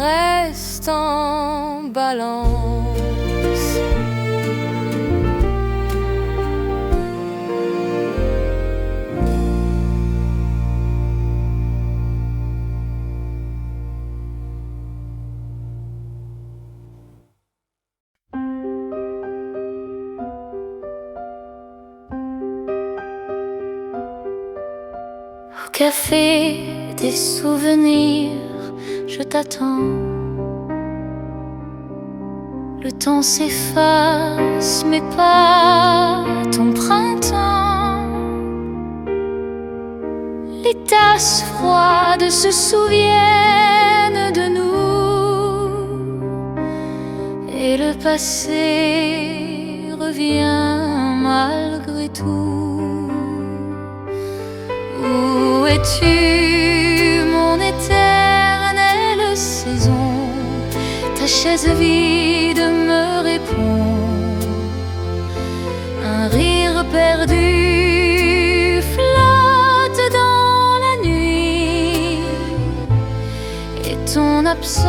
Speaker 1: reste en balance. Au café des souvenirs, je t'attends. Le temps s'efface, mais pas ton printemps. Les tasses froides se souviennent de nous, et le passé revient malgré tout. Où es-tu, mon éternelle saison? Ta chaise vide me répond. Un rire perdu flotte dans la nuit, et ton absence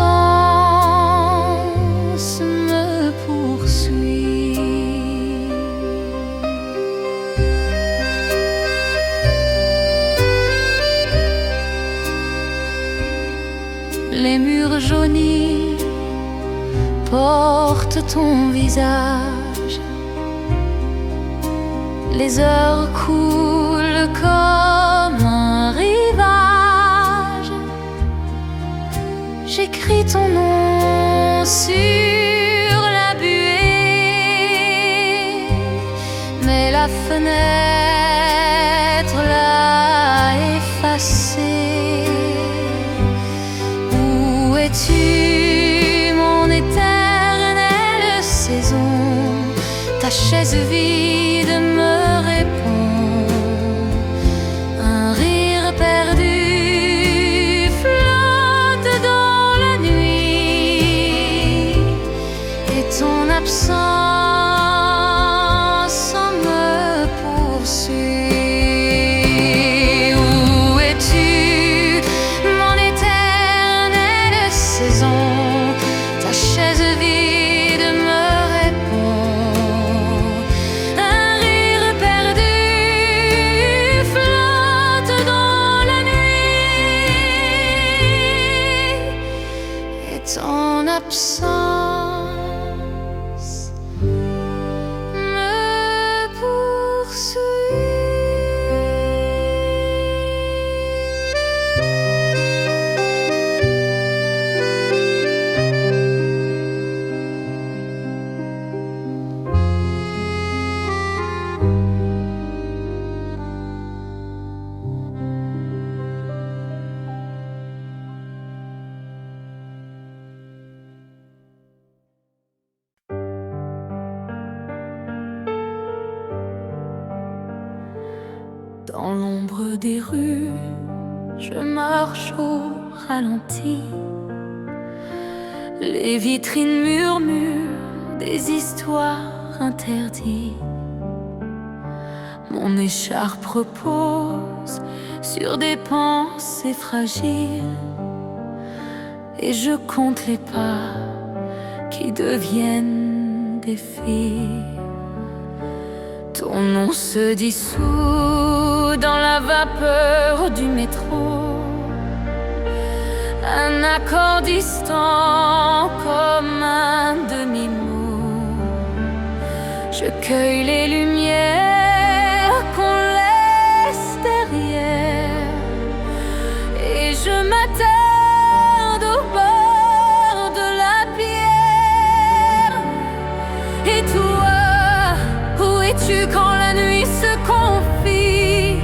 Speaker 1: me poursuit. Les murs jaunis portent ton visage. Les heures coulent comme un rivage. J'écris ton nom sur la buée, mais la fenêtre l'a effacée. Où es-tu, mon éternelle saison? Ta chaise vide me répond. Un rire perdu flotte dans la nuit, et ton absence me poursuit. Où es-tu, mon éternelle saison? Ta chaise vide me répond. Un rire perdu flotte dans la nuit, et ton absence me poursuit. Dans l'ombre des rues, je marche au ralenti. Les vitrines murmurent des histoires interdites. Mon écharpe repose sur des pensées fragiles, et je compte les pas qui deviennent des fils. Ton nom se dissout dans la vapeur du métro, un accord distant comme un demi-mot. Je cueille les lumières qu'on laisse derrière, et je m'attarde au bord de la pierre. Et toi, où es-tu quand la nuit se confie?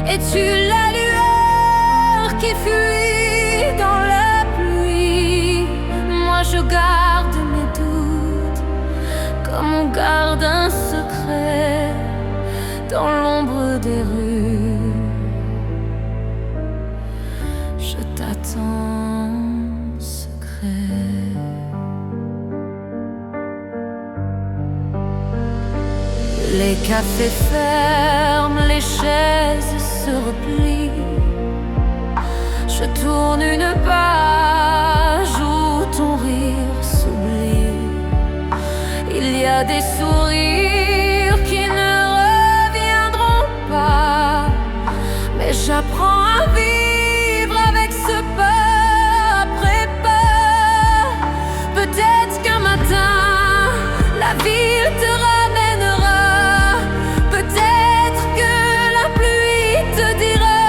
Speaker 1: Es-tu la lueur qui fuit dans la pluie? Moi je garde mes doutes comme on garde un secret dans l'ombre des rues. Je t'attends, secret. Les cafés ferment, les chaises se replient. Je tourne une page où ton rire s'oublie. Il y a des sourires qui ne reviendront pas, mais j'apprends à vivre avec ce pas après pas. Peut-être qu'un matin la ville te ramènera. Peut-être que la pluie te dira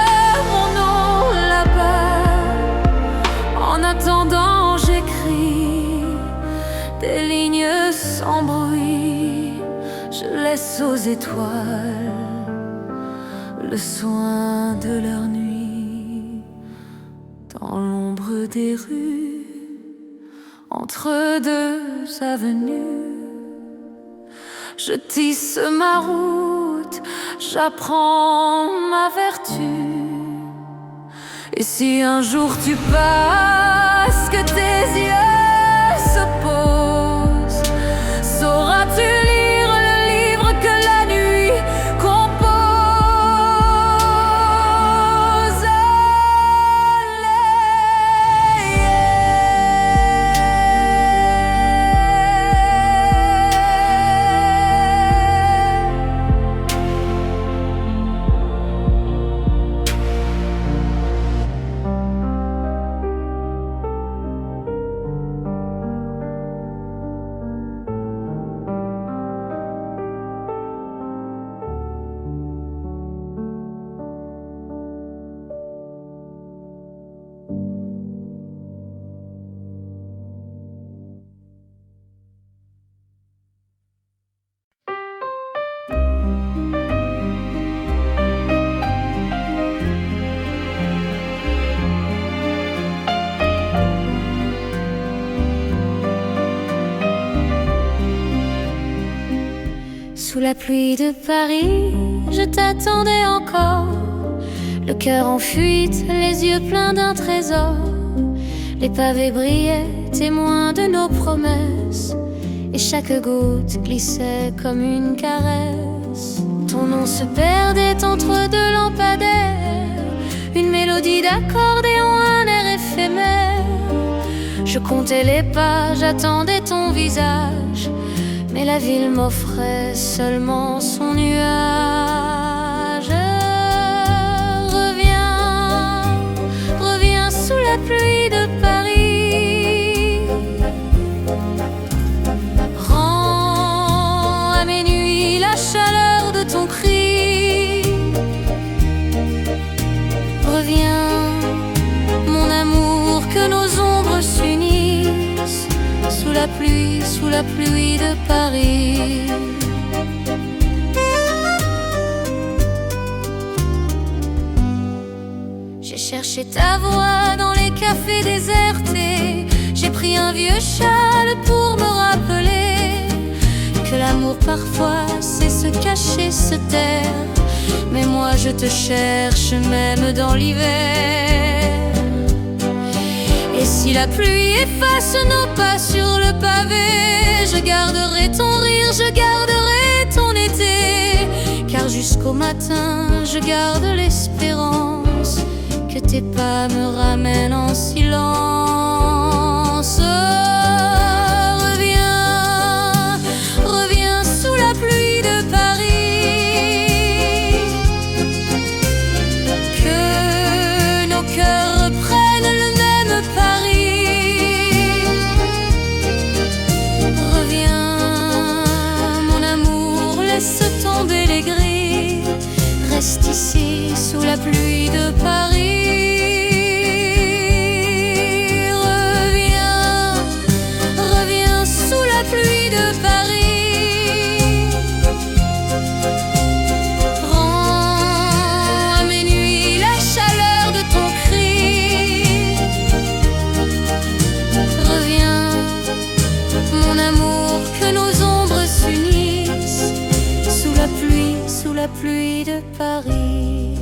Speaker 1: mon nom là-bas. En attendant, j'écris des lignes sans bruit. Je laisse aux étoiles le soin de leur nuit. Dans l'ombre des rues, entre deux avenues, je tisse ma route, j'apprends ma vertu. Et si un jour tu passes, que tes yeux s'opposent, sauras-tu lire le livre que la nuit compose? Sous la pluie de Paris, je t'attendais encore, le cœur en fuite, les yeux pleins d'un trésor. Les pavés brillaient, témoins de nos promesses, et chaque goutte glissait comme une caresse. Ton nom se perdait entre deux lampadaires, une mélodie d'accordéon, un air éphémère. Je comptais les pas, j'attendais ton visage, mais la ville m'offrait seulement son nuage. Reviens, reviens sous la pluie de Paris. Rends à mes nuits la chaleur de ton cri. Reviens, mon amour, que nos ombres s'unissent sous la pluie de Paris. J'ai cherché ta voix dans les cafés désertés. J'ai pris un vieux châle pour me rappeler que l'amour parfois sait se cacher, se taire. Mais moi je te cherche même dans l'hiver. Et si la pluie efface nos pas sur le pavé, je garderai ton rire, je garderai ton été. Car jusqu'au matin, je garde l'espérance que tes pas me ramènent en silence. Reviens, reviens sous la pluie de Paris, que nos cœurs reprennent le même pari. Reviens, mon amour, laisse tomber les grilles, reste ici sous la pluie de Paris. La pluie de Paris.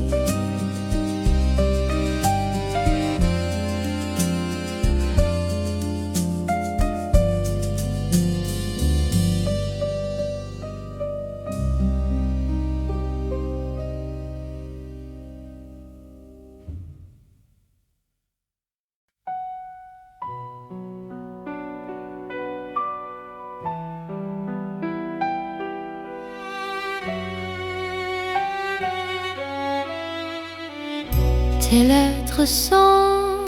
Speaker 1: Tes lettres sans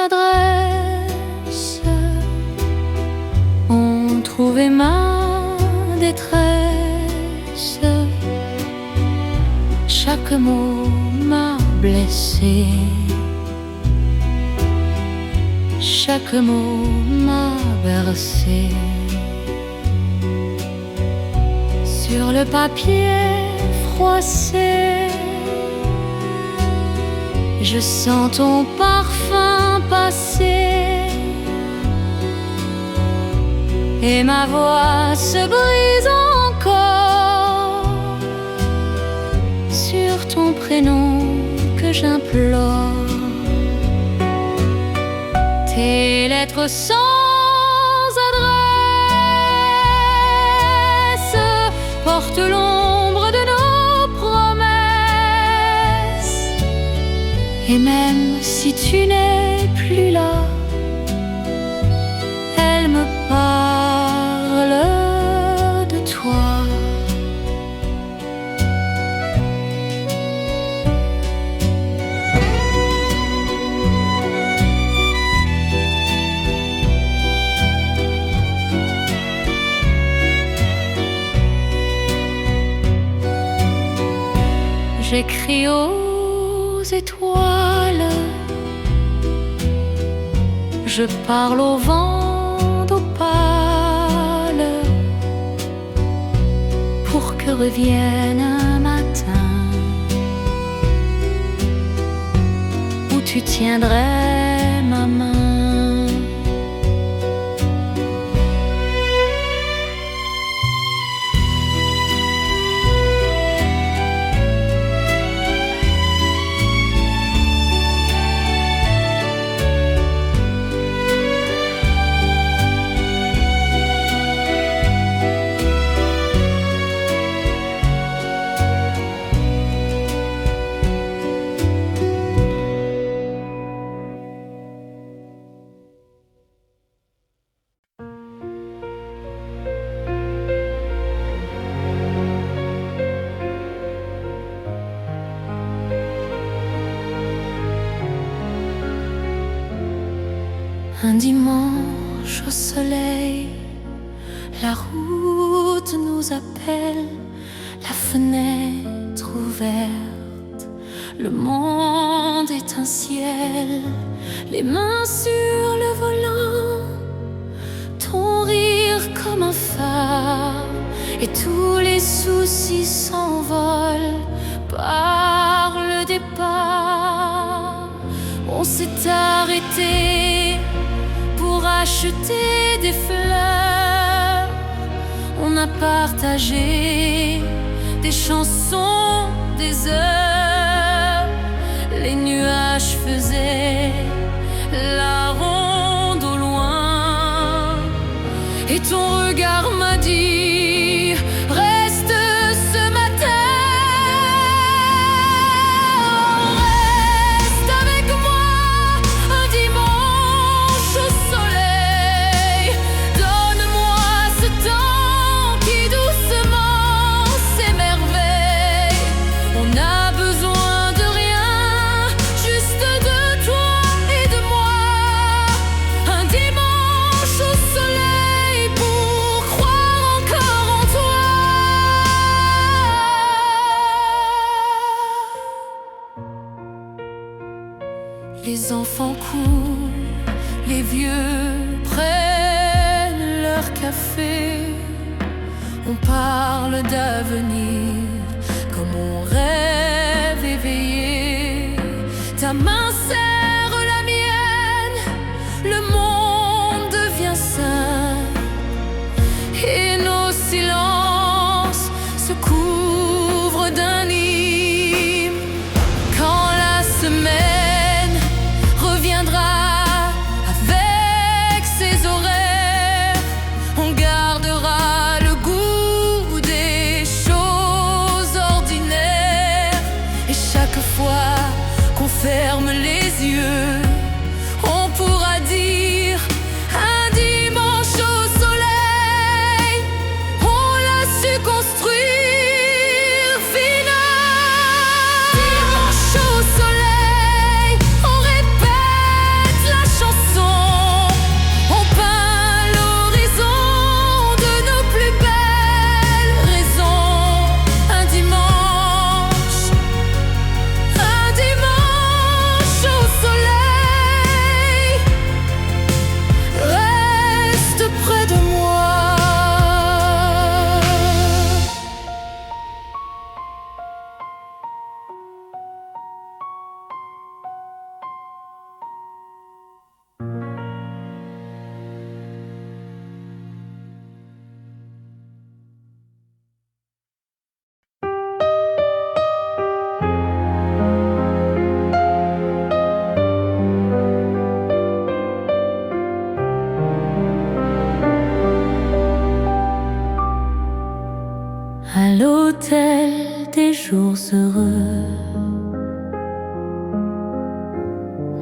Speaker 1: adresse ont trouvé ma détresse. Chaque mot m'a blessé, chaque mot m'a bercé. Sur le papier froissé, je sens ton parfum passer et ma voix se brise encore sur ton prénom que j'implore. Tes lettres sans adresse portent l'ombre de nos promesses. Et même si tu n'es plus là, elle me parle de toi. J'écris aux étoiles, je parle au vent d'opale pour que revienne un matin où tu tiendrais ma main. Un dimanche au soleil, la route nous appelle, la fenêtre ouverte, le monde est un ciel, les mains sur le volant, ton rire comme un phare, et tous les soucis s'envolent par le départ. On s'est arrêté pour acheter des fleurs, on a partagé des chansons, des heures, les nuages faisaient la ronde. ton regard m'a dit reste ce matin, reste avec moi un dimanche au soleil. Donne-moi ce temps qui doucement s'émerveille. On a besoin de rien, juste de toi et de moi. Un dimanche au soleil pour croire encore en toi. Les enfants courent, les vieux prennent leur café. On parle d'avenir comme on rêve éveillé. Ta main serre la mienne, le monde devient sain et nos silences se couvrent d'un hymne. Quand la semaine reviendra avec ses horaires, on gardera le goût des choses ordinaires. Et chaque fois qu'on ferme les yeux, on pourra dire un dimanche au soleil. On l'a su construire, final. Dimanche au soleil, on répète la chanson. On peint l'horizon de nos plus belles raisons. Un dimanche au soleil, reste près de moi. À l'hôtel des jours heureux,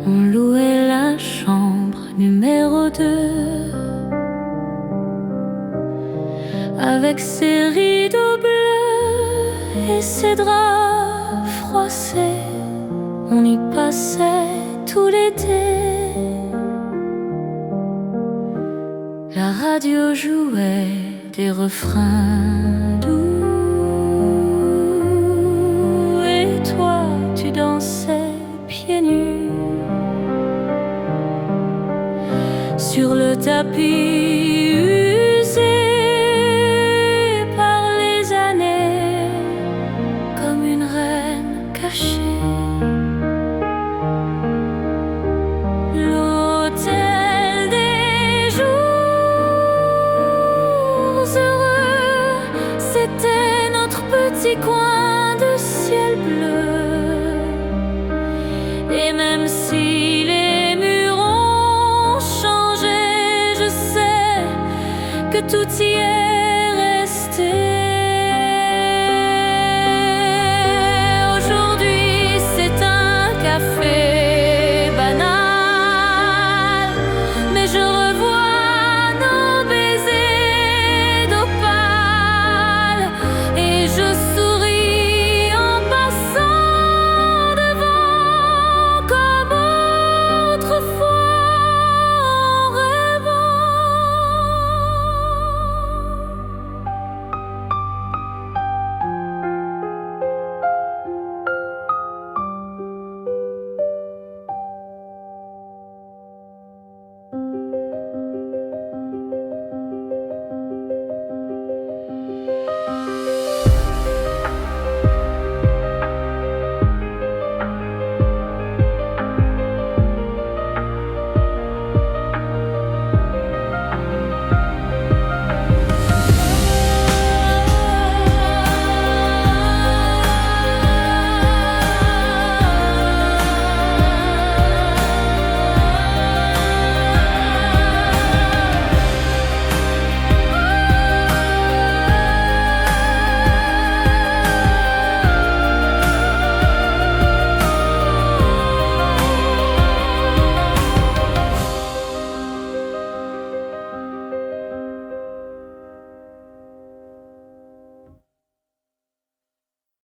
Speaker 1: on louait la chambre numéro 2 avec ses rideaux bleus et ses draps froissés. On y passait tout l'été. La radio jouait des refrains doux et toi tu dansais pieds nus sur le tapis usé par les années comme une reine cachée. L'hôtel des jours heureux, c'était notre petit coin de ciel bleu. Et même si les murs ont changé, je sais que tout y est